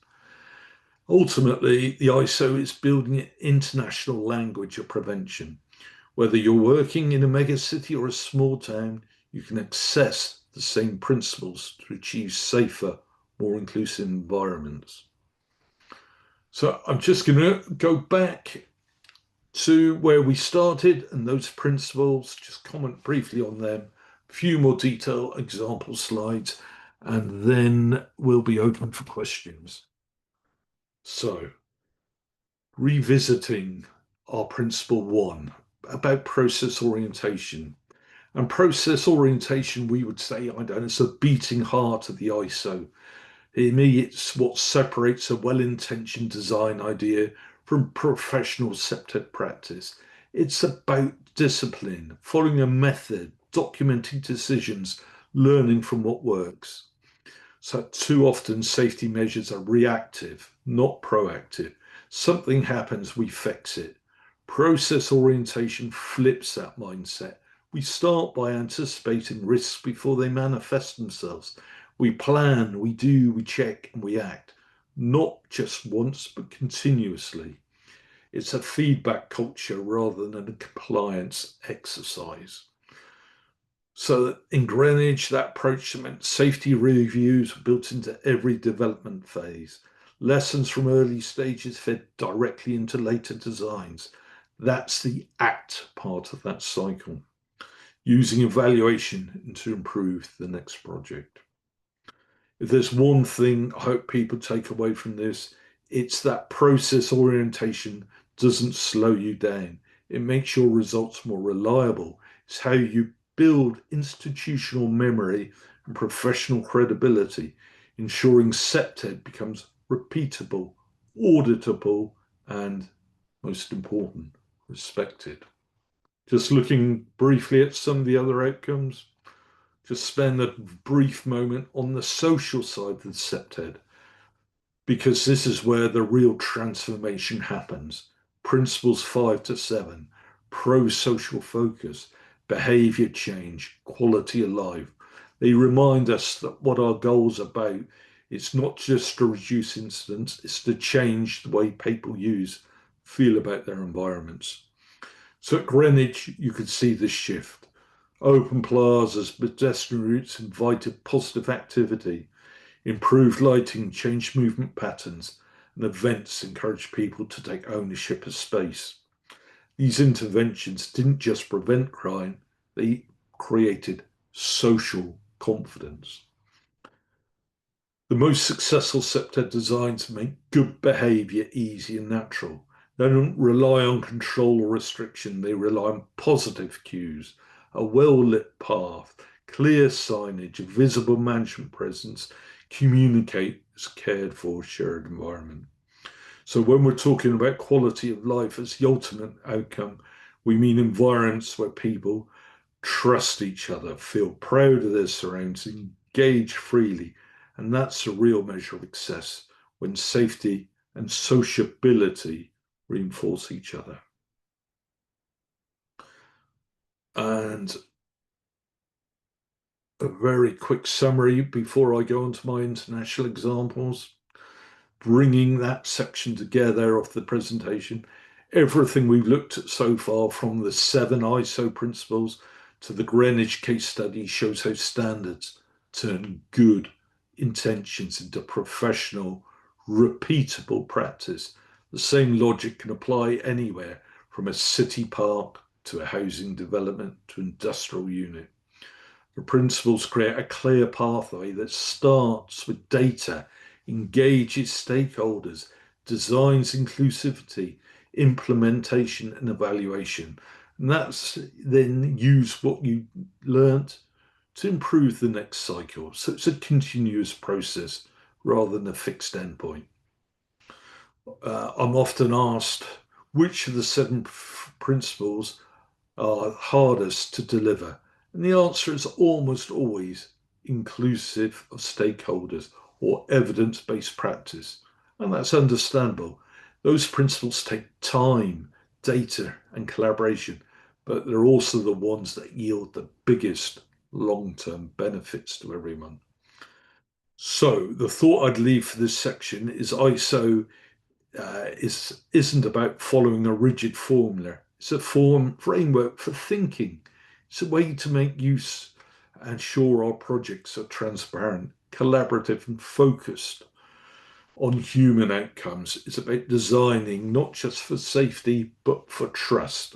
Ultimately, the ISO is building an international language of prevention. Whether you're working in a megacity or a small town, you can access the same principles to achieve safer, more inclusive environments. So I'm just going to go back to where we started and those principles, just comment briefly on them, a few more detailed example slides, and then we'll be open for questions. So, revisiting our principle 1 about process orientation. And process orientation, we would say, it's a beating heart of the ISO. In me, it's what separates a well-intentioned design idea from professional CPTED practice. It's about discipline, following a method, documenting decisions, learning from what works. So too often safety measures are reactive, not proactive. Something happens, we fix it. Process orientation flips that mindset. We start by anticipating risks before they manifest themselves. We plan, we do, we check, and we act. Not just once, but continuously. It's a feedback culture rather than a compliance exercise. So in Greenwich, that approach meant safety reviews built into every development phase. Lessons from early stages fed directly into later designs. That's the act part of that cycle. Using evaluation to improve the next project. If there's one thing I hope people take away from this, it's that process orientation doesn't slow you down. It makes your results more reliable. It's how you build institutional memory and professional credibility, ensuring CPTED becomes repeatable, auditable, and most important, respected. Just looking briefly at some of the other outcomes, just spend a brief moment on the social side of the CPTED, because this is where the real transformation happens. Principles 5 to 7, pro-social focus, behavior change, quality of life. They remind us that what our goals are about, it's not just to reduce incidents, it's to change the way people feel about their environments. So at Greenwich, you could see this shift. Open plazas, pedestrian routes invited positive activity. Improved lighting changed movement patterns, and events encouraged people to take ownership of space. These interventions didn't just prevent crime, they created social confidence. The most successful CPTED designs make good behavior easy and natural. They don't rely on control or restriction. They rely on positive cues, a well-lit path, clear signage, a visible management presence, communicates cared for shared environment. So when we're talking about quality of life as the ultimate outcome, we mean environments where people trust each other, feel proud of their surroundings, engage freely. And that's a real measure of success when safety and sociability reinforce each other. And a very quick summary before I go on to my international examples. Bringing that section together of the presentation, everything we've looked at so far, from the 7 ISO principles to the Greenwich case study, shows how standards turn good intentions into professional, repeatable practice. The same logic can apply anywhere, from a city park to a housing development to industrial unit. The principles create a clear pathway that starts with data, engages stakeholders, designs inclusivity, implementation and evaluation. And that's then use what you learnt to improve the next cycle. So it's a continuous process rather than a fixed endpoint. I'm often asked which of the 7 principles are hardest to deliver. And the answer is almost always inclusive of stakeholders or evidence-based practice. And that's understandable. Those principles take time, data, and collaboration, but they're also the ones that yield the biggest long-term benefits to everyone. So the thought I'd leave for this section is ISO isn't about following a rigid formula. It's a framework for thinking. It's a way to make use and ensure our projects are transparent, collaborative, and focused on human outcomes. It's about designing not just for safety, but for trust.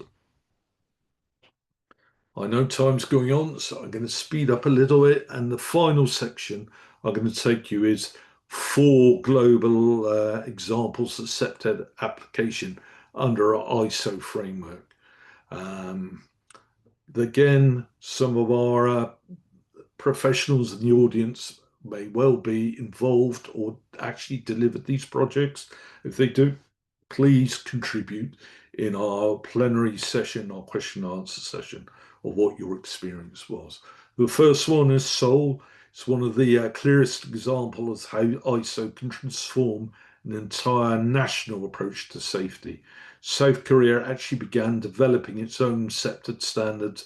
I know time's going on, so I'm going to speed up a little bit. And the final section I'm going to take you is 4 global examples of CPTED application under our ISO framework. Again, some of our professionals in the audience may well be involved or actually delivered these projects. If they do, please contribute in our plenary session, our question and answer session, of what your experience was. The first one is Seoul. It's one of the clearest examples of how ISO can transform an entire national approach to safety. South Korea actually began developing its own CPTED standards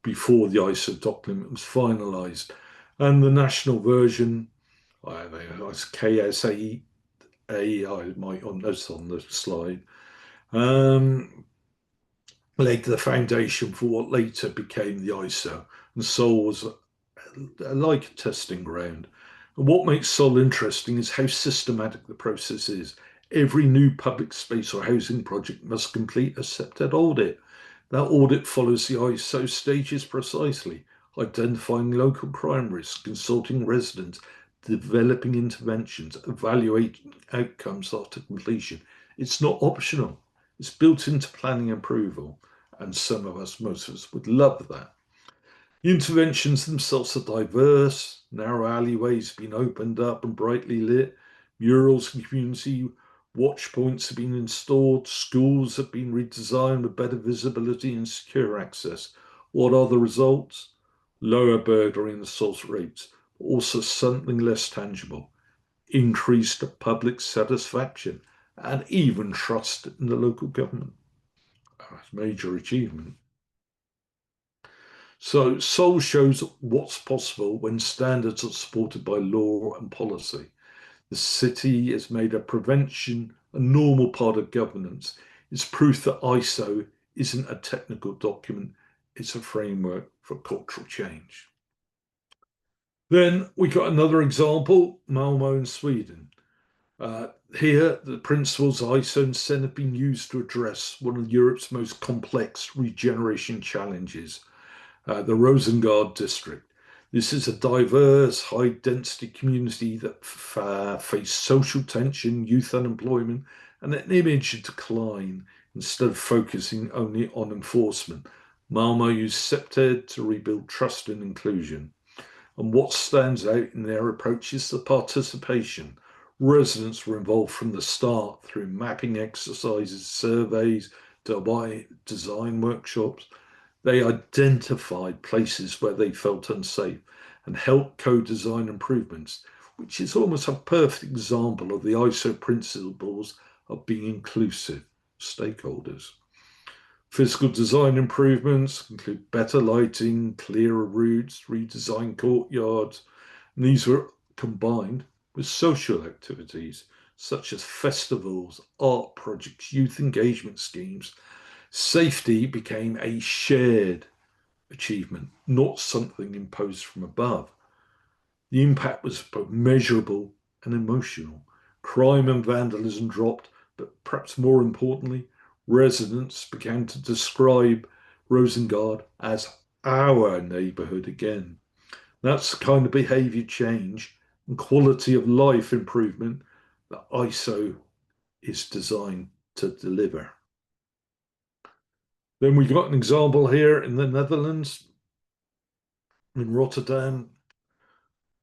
before the ISO document was finalized. And the national version, it's KSA, I might on this on the slide, laid the foundation for what later became the ISO. And Seoul was like a testing ground. And what makes Seoul interesting is how systematic the process is. Every new public space or housing project must complete a CPTED audit. That audit follows the ISO stages precisely, identifying local crime risks, consulting residents, developing interventions, evaluating outcomes after completion. It's not optional. It's built into planning approval. And some of us, most of us, would love that. The interventions themselves are diverse. Narrow alleyways have been opened up and brightly lit. Murals and community watch points have been installed. Schools have been redesigned with better visibility and secure access. What are the results? Lower burglary and assault rates, but also something less tangible: increased public satisfaction and even trust in the local government. That's a major achievement. So Seoul shows what's possible when standards are supported by law and policy. The city has made a prevention a normal part of governance. It's proof that ISO isn't a technical document, it's a framework for cultural change. Then we got another example, Malmo in Sweden. Here, the principles ISO and CEN have been used to address one of Europe's most complex regeneration challenges, the Rosengård district. This is a diverse, high-density community that faced social tension, youth unemployment, and an image decline instead of focusing only on enforcement. Malmo used CPTED to rebuild trust and inclusion. And what stands out in their approach is the participation. Residents were involved from the start through mapping exercises, surveys, design workshops. They identified places where they felt unsafe and helped co-design improvements, which is almost a perfect example of the ISO principles of being inclusive stakeholders. Physical design improvements include better lighting, clearer routes, redesigned courtyards, and these were combined with social activities such as festivals, art projects, youth engagement schemes. Safety became a shared achievement, not something imposed from above. The impact was both measurable and emotional. Crime and vandalism dropped, but perhaps more importantly, residents began to describe Rosengard as our neighbourhood again. That's the kind of behaviour change and quality of life improvement that ISO is designed to deliver. Then we got an example here in the Netherlands, in Rotterdam.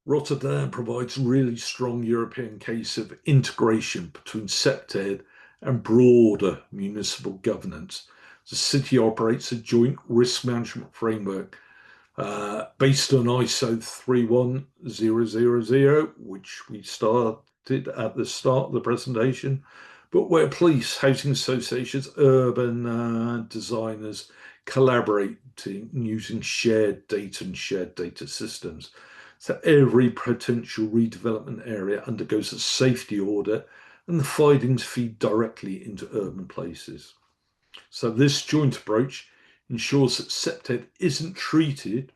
Rotterdam provides a really strong European case of integration between CPTED and broader municipal governance. The city operates a joint risk management framework based on ISO 31000, which we started at the start of the presentation, but where police, housing associations, urban designers collaborate using shared data and shared data systems. So every potential redevelopment area undergoes a safety audit, and the findings feed directly into urban places. So this joint approach ensures that CPTED isn't treated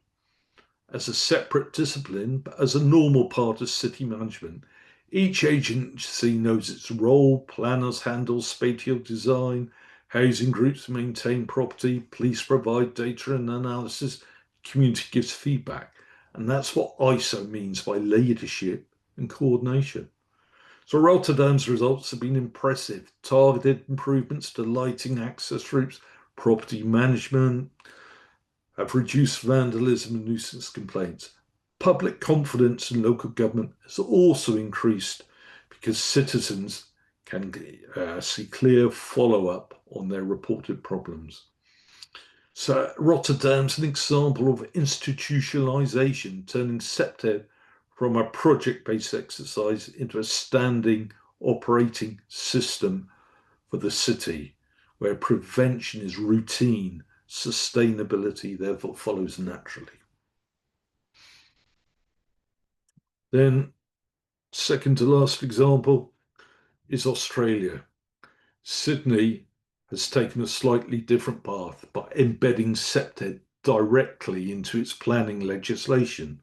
as a separate discipline, but as a normal part of city management. Each agency knows its role. Planners handle spatial design, housing groups maintain property, police provide data and analysis, community gives feedback. And that's what ISO means by leadership and coordination. So Rotterdam's results have been impressive. Targeted improvements to lighting, access routes, property management have reduced vandalism and nuisance complaints. Public confidence in local government has also increased because citizens can see clear follow-up on their reported problems. So Rotterdam's an example of institutionalization, turning CPTED from a project-based exercise into a standing operating system for the city, where prevention is routine, sustainability therefore follows naturally. Then, second to last example is Australia. Sydney has taken a slightly different path by embedding CPTED directly into its planning legislation.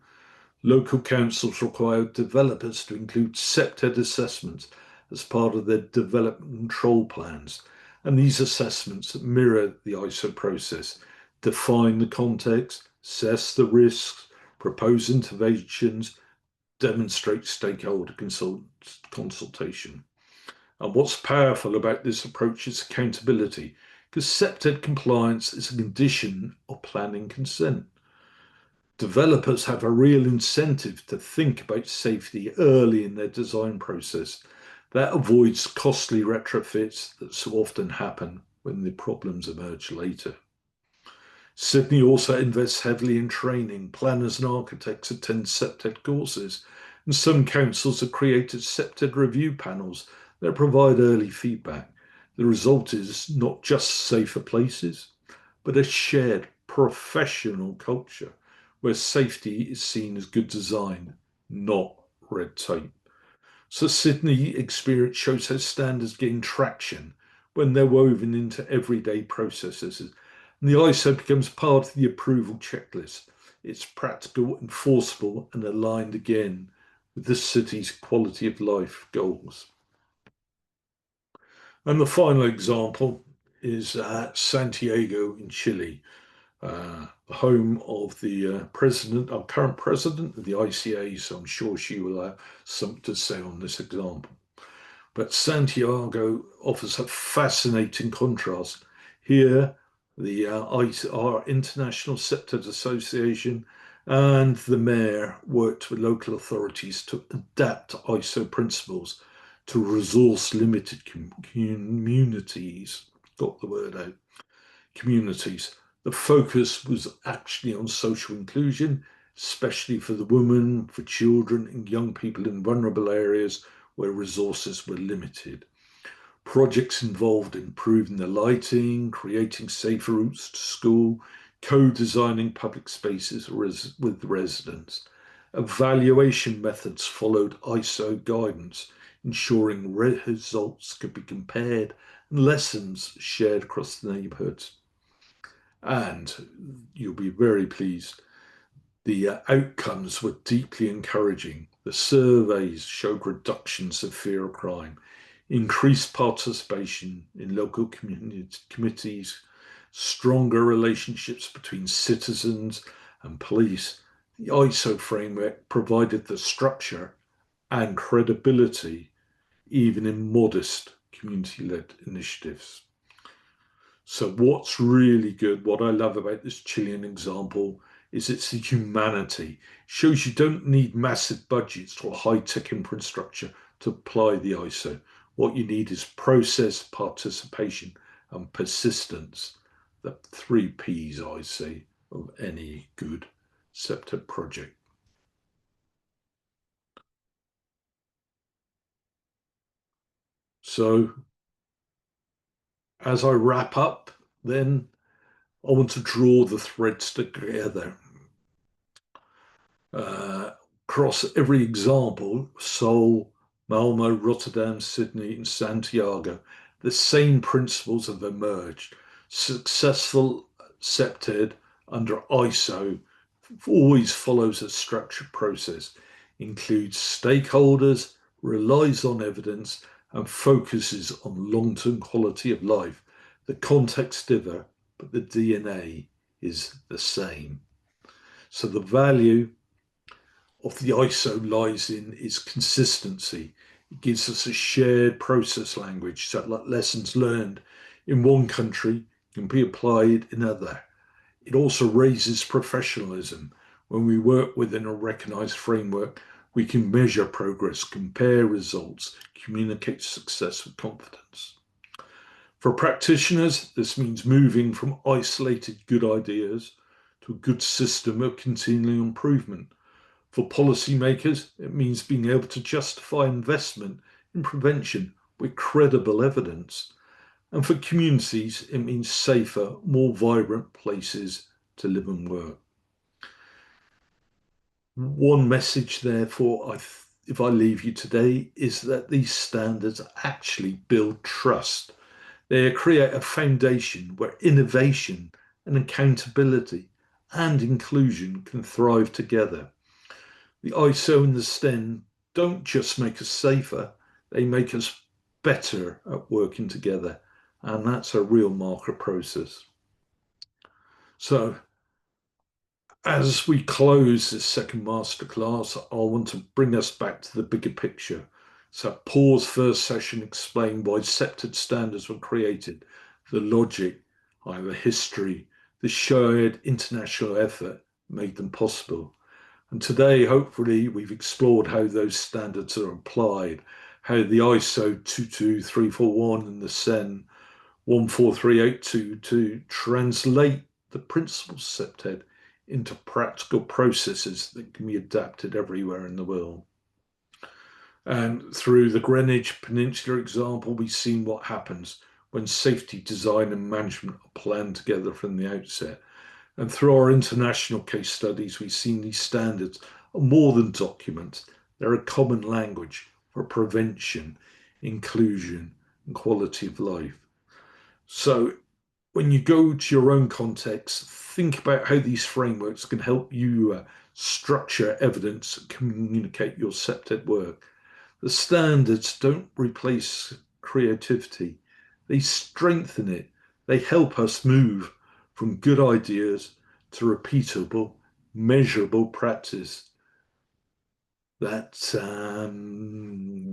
Local councils require developers to include CPTED assessments as part of their development control plans, and these assessments mirror the ISO process, define the context, assess the risks, propose interventions, demonstrate stakeholder consultation. And what's powerful about this approach is accountability, because CPTED compliance is a condition of planning consent. Developers have a real incentive to think about safety early in their design process. That avoids costly retrofits that so often happen when the problems emerge later. Sydney also invests heavily in training. Planners and architects attend CPTED courses, and some councils have created CPTED review panels that provide early feedback. The result is not just safer places, but a shared professional culture where safety is seen as good design, not red tape. So Sydney experience shows how standards gain traction when they're woven into everyday processes. And the ISO becomes part of the approval checklist. It's practical, enforceable, and aligned again with the city's quality of life goals. And the final example is Santiago in Chile, the home of the current president of the ICA, so I'm sure she will have something to say on this example. But Santiago offers a fascinating contrast. Here, our International CPTED Association and the mayor worked with local authorities to adapt ISO principles to resource-limited communities. Got the word out. Communities. The focus was actually on social inclusion, especially for the women, for children, and young people in vulnerable areas where resources were limited. Projects involved improving the lighting, creating safer routes to school, co-designing public spaces with residents. Evaluation methods followed ISO guidance, ensuring results could be compared and lessons shared across the neighbourhoods. And you'll be very pleased, the outcomes were deeply encouraging. The surveys showed reductions of fear of crime, increased participation in local committees, stronger relationships between citizens and police. The ISO framework provided the structure and credibility even in modest community-led initiatives. So what's really good, what I love about this Chilean example, is it's the humanity. It shows you don't need massive budgets or high-tech infrastructure to apply the ISO. What you need is process, participation, and persistence. The 3 Ps, I see, of any good CPTED project. So as I wrap up, then I want to draw the threads together. Across every example, Seoul, Malmo, Rotterdam, Sydney, and Santiago, the same principles have emerged. Successful CPTED under ISO always follows a structured process, includes stakeholders, relies on evidence, and focuses on long-term quality of life. The context differ, but the DNA is the same. So the value of the ISO lies in its consistency. It gives us a shared process language so that lessons learned in one country can be applied in another. It also raises professionalism. When we work within a recognized framework, we can measure progress, compare results, communicate success with confidence. For practitioners, this means moving from isolated good ideas to a good system of continual improvement. For policymakers, it means being able to justify investment in prevention with credible evidence. And for communities, it means safer, more vibrant places to live and work. One message, therefore, if I leave you today, is that these standards actually build trust. They create a foundation where innovation and accountability and inclusion can thrive together. The ISO and the STEM don't just make us safer, they make us better at working together. And that's a real marker process. So as we close this second masterclass, I want to bring us back to the bigger picture. So Paul's first session explained why CPTED standards were created, the logic, the history, the shared international effort made them possible. And today, hopefully, we've explored how those standards are applied, how the ISO 22341 and the CEN 143822 translate the principles of CPTED into practical processes that can be adapted everywhere in the world. And through the Greenwich Peninsula example, we've seen what happens when safety design and management are planned together from the outset. And through our international case studies, we've seen these standards are more than documents. They're a common language for prevention, inclusion, and quality of life. So when you go to your own context, think about how these frameworks can help you structure evidence and communicate your CPTED work. The standards don't replace creativity. They strengthen it. They help us move from good ideas to repeatable, measurable practice that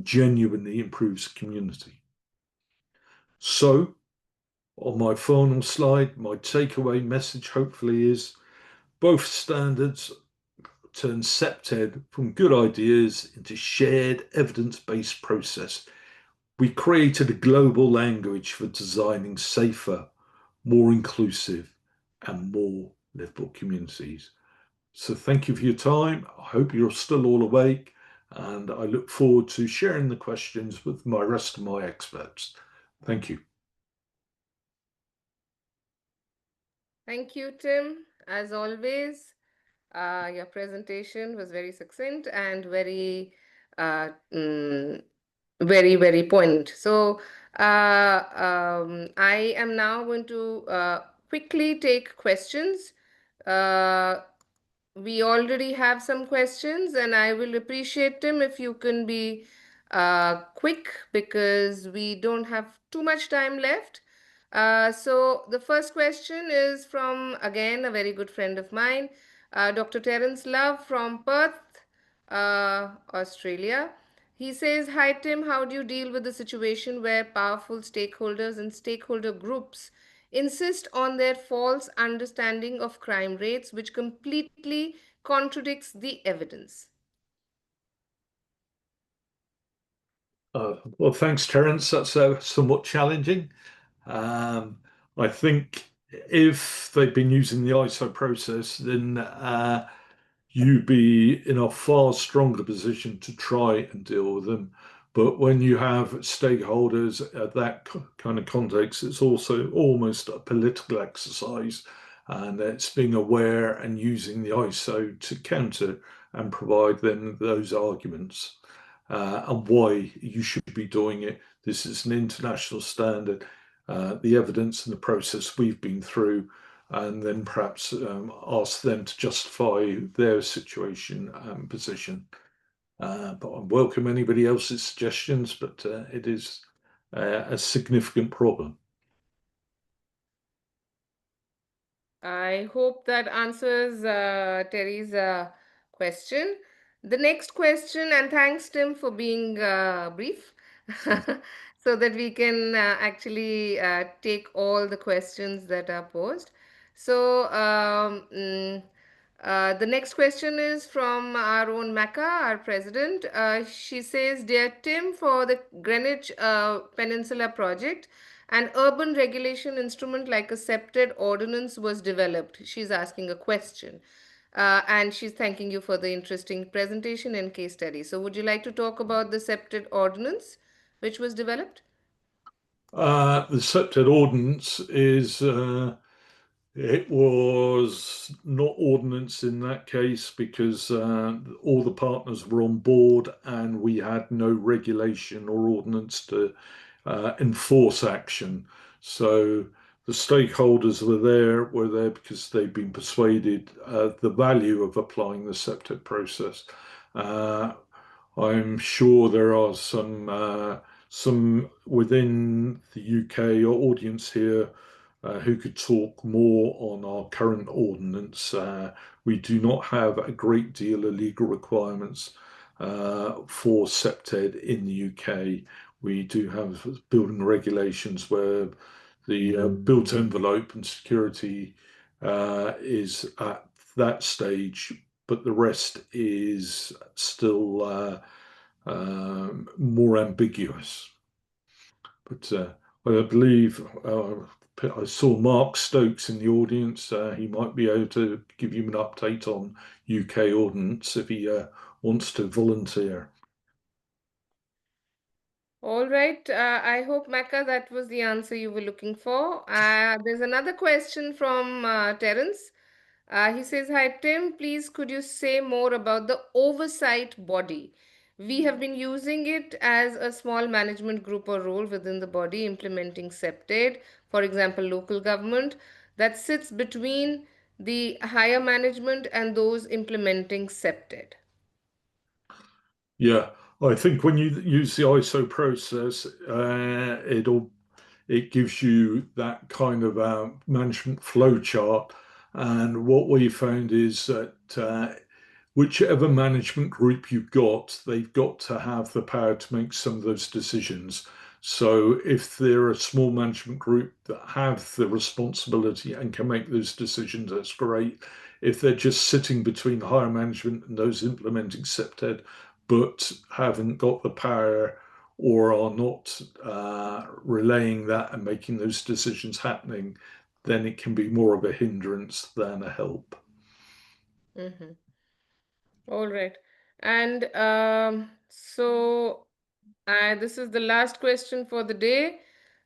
genuinely improves community. So, on my final slide, my takeaway message hopefully is both standards turn CPTED from good ideas into shared evidence-based process. We created a global language for designing safer, more inclusive, and more livable communities. So thank you for your time. I hope you're still all awake, and I look forward to sharing the questions with my rest of my experts. Thank you. Thank you, Tim. As always, your presentation was very succinct and very, very poignant. So I am now going to quickly take questions. We already have some questions, and I will appreciate, Tim, if you can be quick because we don't have too much time left. So the first question is from, again, a very good friend of mine, Dr. Terence Love from Perth, Australia. He says, "Hi Tim, how do you deal with the situation where powerful stakeholders and stakeholder groups insist on their false understanding of crime rates, which completely contradicts the evidence?" Well, thanks, Terence. That's somewhat challenging. I think if they've been using the ISO process, then you'd be in a far stronger position to try and deal with them. But when you have stakeholders at that kind of context, it's also almost a political exercise, and it's being aware and using the ISO to counter and provide them those arguments and why you should be doing it. This is an international standard. The evidence and the process we've been through, and then perhaps ask them to justify their situation and position. But I welcome anybody else's suggestions, but it is a significant problem. I hope that answers Terry's question. The next question, and thanks, Tim, for being brief, so that we can actually take all the questions that are posed. So, the next question is from our own Mecca, our president. She says, "Dear Tim, for the Greenwich Peninsula project, an urban regulation instrument like a CPTED ordinance was developed." She's asking a question. And she's thanking you for the interesting presentation and case study. So, would you like to talk about the CPTED ordinance which was developed? The CPTED ordinance is it was not ordinance in that case because all the partners were on board and we had no regulation or ordinance to enforce action. So the stakeholders were there because they've been persuaded the value of applying the CPTED process. I'm sure there are some within the UK audience here who could talk more on our current ordinance. We do not have a great deal of legal requirements for CPTED in the UK. We do have building regulations where the built envelope and security is at that stage, but the rest is still more ambiguous. But I believe I saw Mark Stokes in the audience. He might be able to give you an update on UK ordinance if he wants to volunteer. All right. I hope, Mecca, that was the answer you were looking for. There's another question from Terence. He says, "Hi, Tim. Please, could you say more about the oversight body? We have been using it as a small management group or role within the body implementing CPTED, for example, local government, that sits between the higher management and those implementing CPTED." Yeah, I think when you use the ISO process, it gives you that kind of management flow chart. And what we found is that whichever management group you've got, they've got to have the power to make some of those decisions. So if they're a small management group that have the responsibility and can make those decisions, that's great. If they're just sitting between higher management and those implementing CPTED, but haven't got the power or are not relaying that and making those decisions happening, then it can be more of a hindrance than a help. Mm-hmm. All right. And this is the last question for the day.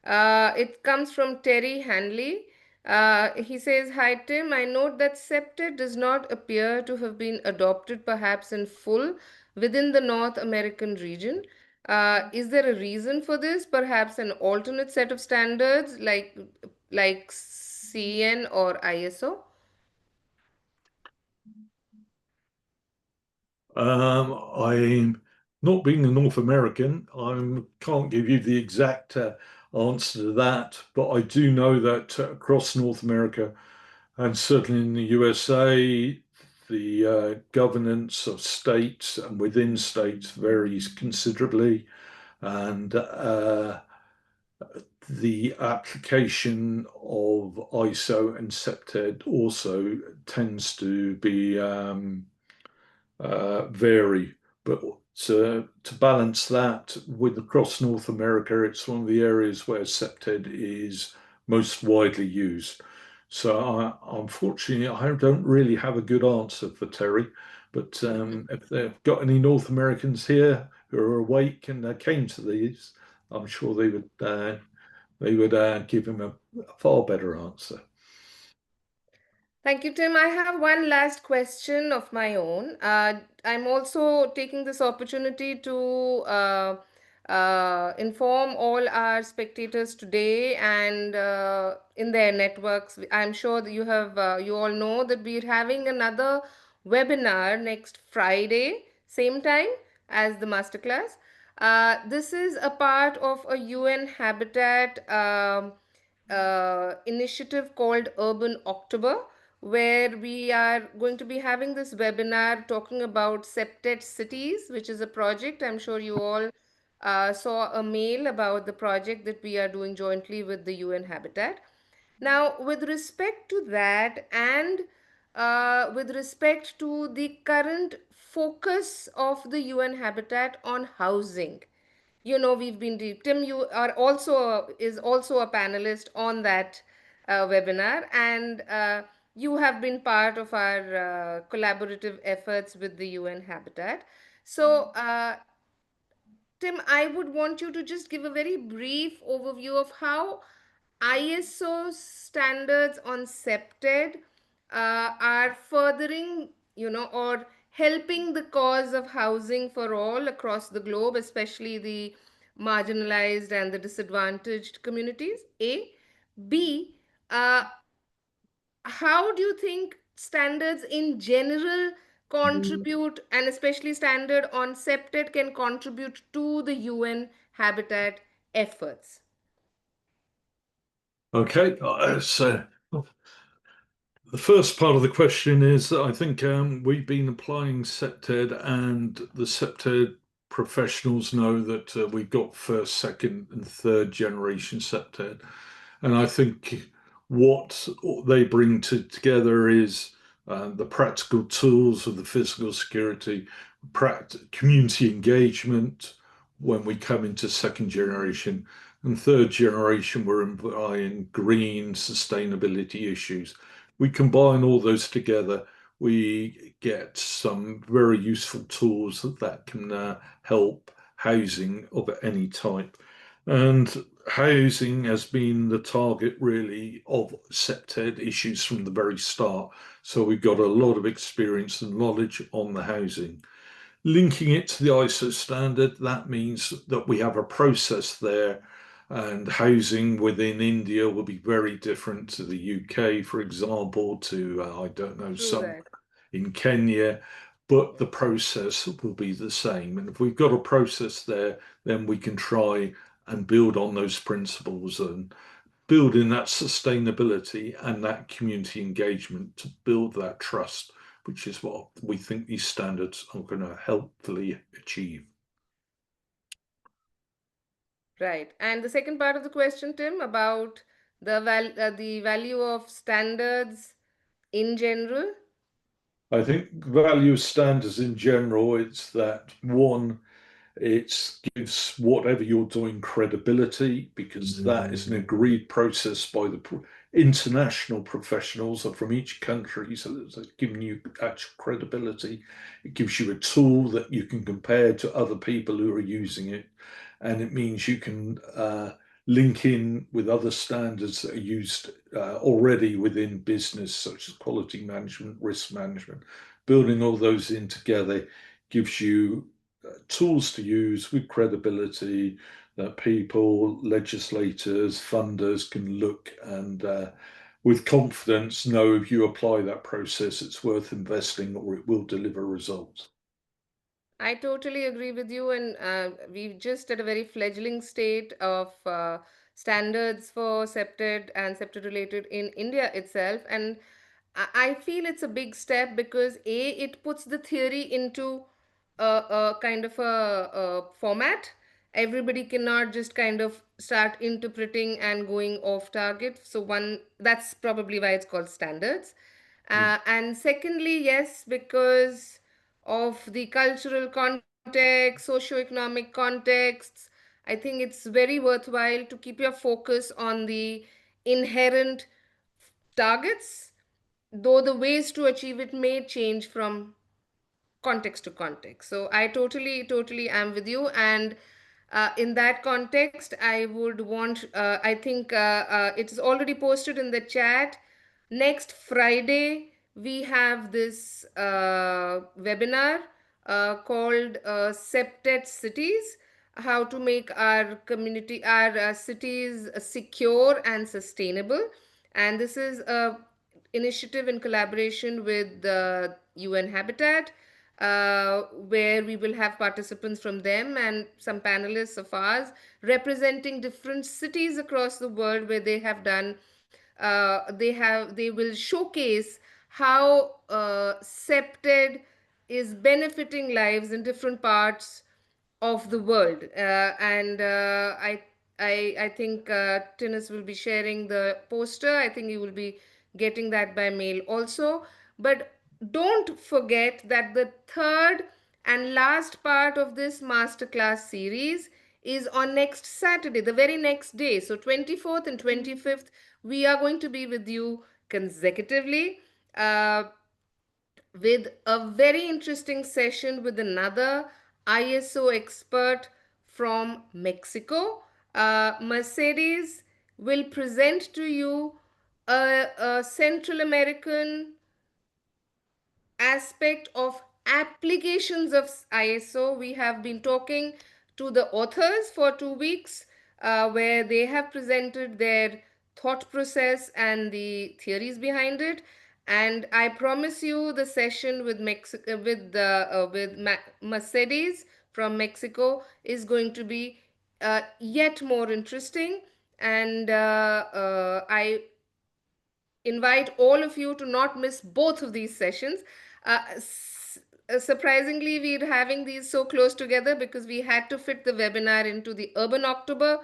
It comes from Terry Hanley. He says, "Hi Tim, I note that CPTED does not appear to have been adopted perhaps in full within the North American region. Is there a reason for this? Perhaps an alternate set of standards like CN or ISO?" I'm not being a North American, I can't give you the exact answer to that, but I do know that across North America and certainly in the USA, the governance of states and within states varies considerably, and the application of ISO and CPTED also tends to be vary. But to balance that with across North America, it's one of the areas where CPTED is most widely used. So unfortunately, I don't really have a good answer for Terry. But if they've got any North Americans here who are awake and came to these, I'm sure they would give him a far better answer. Thank you, Tim. I have one last question of my own. I'm also taking this opportunity to inform all our spectators today and in their networks. I'm sure that you all know that we're having another webinar next Friday, same time as the masterclass. This is a part of a UN Habitat initiative called Urban October, where we are going to be having this webinar talking about CPTED cities, which is a project. I'm sure you all saw a mail about the project that we are doing jointly with the UN Habitat. Now, with respect to that and with respect to the current focus of the UN Habitat on housing, we've been deep. Tim, you are also is also a panelist on that webinar, and you have been part of our collaborative efforts with the UN Habitat. So, Tim, I would want you to just give a very brief overview of how ISO standards on CPTED are furthering, or helping the cause of housing for all across the globe, especially the marginalized and the disadvantaged communities. A. B. How do you think standards in general contribute, and especially standard on CPTED can contribute to the UN Habitat efforts? Okay, so the first part of the question is that I think we've been applying CPTED, and the CPTED professionals know that we've got first, second, and third generation CPTED. And I think what they bring together is the practical tools of the physical security, community engagement when we come into second generation. And third generation, we're implying green sustainability issues. We combine all those together, we get some very useful tools that can help housing of any type. And housing has been the target really of CPTED issues from the very start. So we've got a lot of experience and knowledge on the housing. Linking it to the ISO standard, that means that we have a process there, and housing within India will be very different to the UK, for example, to, I don't know, True somewhere that. in Kenya, but the process will be the same. And if we've got a process there, then we can try and build on those principles and build in that sustainability and that community engagement to build that trust which is what we think these standards are going to helpfully achieve. Right. And the second part of the question, Tim, about the value of standards in general. I think value of standards in general, it's that one, it gives whatever you're doing credibility, because that is an agreed process by the international professionals from each country. So it's giving you actual credibility. It gives you a tool that you can compare to other people who are using it. And it means you can link in with other standards that are used already within business, such as quality management, risk management. Building all those in together gives you tools to use with credibility that people, legislators, funders can look and with confidence know if you apply that process, it's worth investing or it will deliver results. I totally agree with you. And we've just at a very fledgling state of standards for CPTED and CPTED related in India itself. And I feel it's a big step because A, it puts the theory into a kind of a format. Everybody cannot just kind of start interpreting and going off target. So one, that's probably why it's called standards. And secondly, yes, because of the cultural context, socioeconomic contexts, I think it's very worthwhile to keep your focus on the inherent targets, though the ways to achieve it may change from context to context. So I totally am with you. And in that context, I would want, I think it's already posted in the chat. Next Friday, we have this webinar called CPTED Cities, how to make our community, our cities secure and sustainable. And this is a initiative in collaboration with the UN Habitat, where we will have participants from them and some panelists of ours representing different cities across the world where they have done. They will showcase how CPTED is benefiting lives in different parts of the world. And I think Tinus will be sharing the poster. I think you will be getting that by mail also. But don't forget that the third and last part of this masterclass series is on next Saturday, the very next day. So 24th and 25th, we are going to be with you consecutively. With a very interesting session with another ISO expert from Mexico. Mercedes will present to you a Central American aspect of applications of ISO. We have been talking to the authors for 2 weeks, where they have presented their thought process and the theories behind it. And I promise you, the session with Mercedes from Mexico is going to be yet more interesting. And I invite all of you to not miss both of these sessions. Surprisingly, we're having these so close together because we had to fit the webinar into the Urban October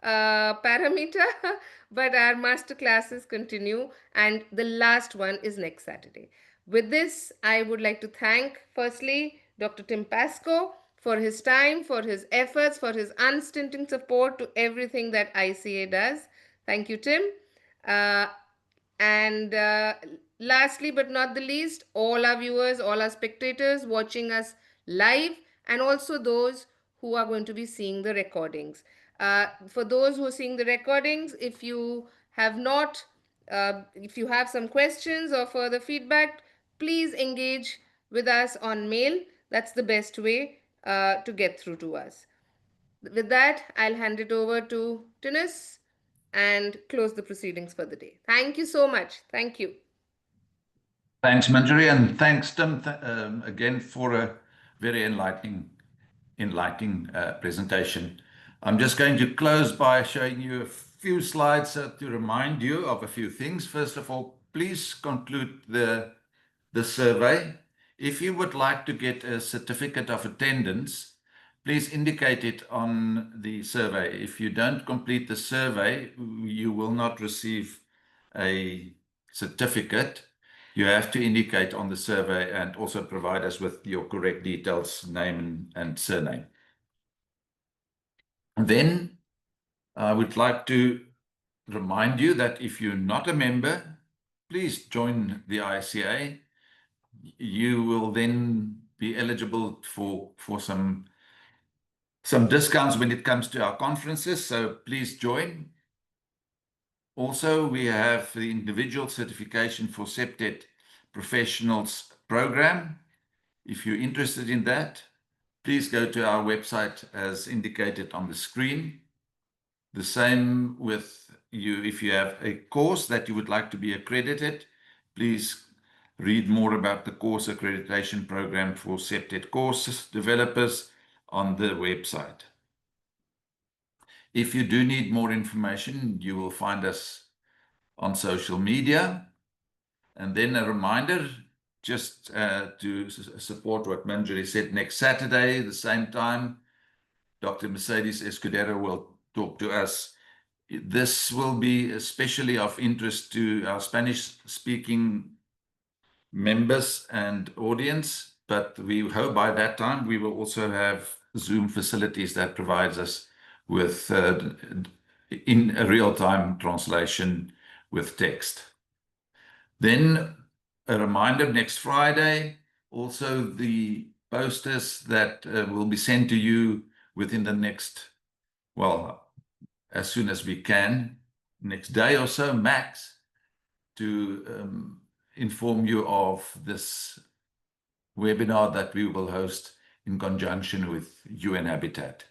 parameter, but our master classes continue, and the last one is next Saturday. With this, I would like to thank firstly Dr. Tim Pascoe for his time, for his efforts, for his unstinting support to everything that ICA does. Thank you, Tim. And lastly, but not the least, all our viewers, all our spectators watching us live, and also those who are going to be seeing the recordings. For those who are seeing the recordings, if you have not, if you have some questions or further feedback, please engage with us on mail. That's the best way to get through to us. With that, I'll hand it over to Tinus and close the proceedings for the day. Thank you so much. Thank you. Thanks, Manjari, and thanks, Tim, again for a very enlightening presentation. I'm just going to close by showing you a few slides to remind you of a few things. First of all, please conclude the the survey. If you would like to get a certificate of attendance, please indicate it on the survey. If you don't complete the survey, you will not receive a certificate. You have to indicate on the survey and also provide us with your correct details, name and surname. Then I would like to remind you that if you're not a member, please join the ICA. You will then be eligible for some discounts when it comes to our conferences, so please join. Also, we have the individual certification for CPTED professionals program. If you're interested in that, please go to our website as indicated on the screen. The same with you. If you have a course that you would like to be accredited, please read more about the course accreditation program for CPTED courses developers on the website. If you do need more information, you will find us on social media. And then a reminder, just to support what Manjari said, next Saturday, the same time, Dr. Mercedes Escudero will talk to us. This will be especially of interest to our Spanish-speaking members and audience, but we hope by that time we will also have Zoom facilities that provides us with in a real-time translation with text. Then a reminder, next Friday, also the posters that will be sent to you within the next, well, as soon as we can, next day or so max, to inform you of this webinar that we will host in conjunction with UN Habitat.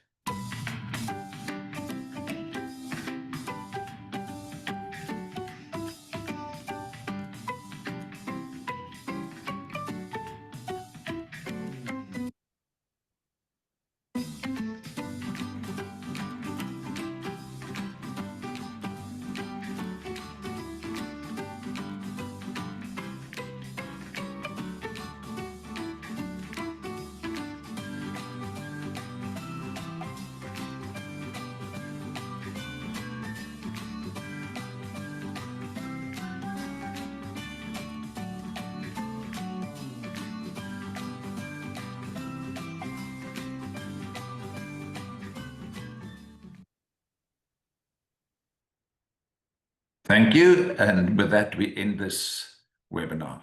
Thank you, and with that we end this webinar.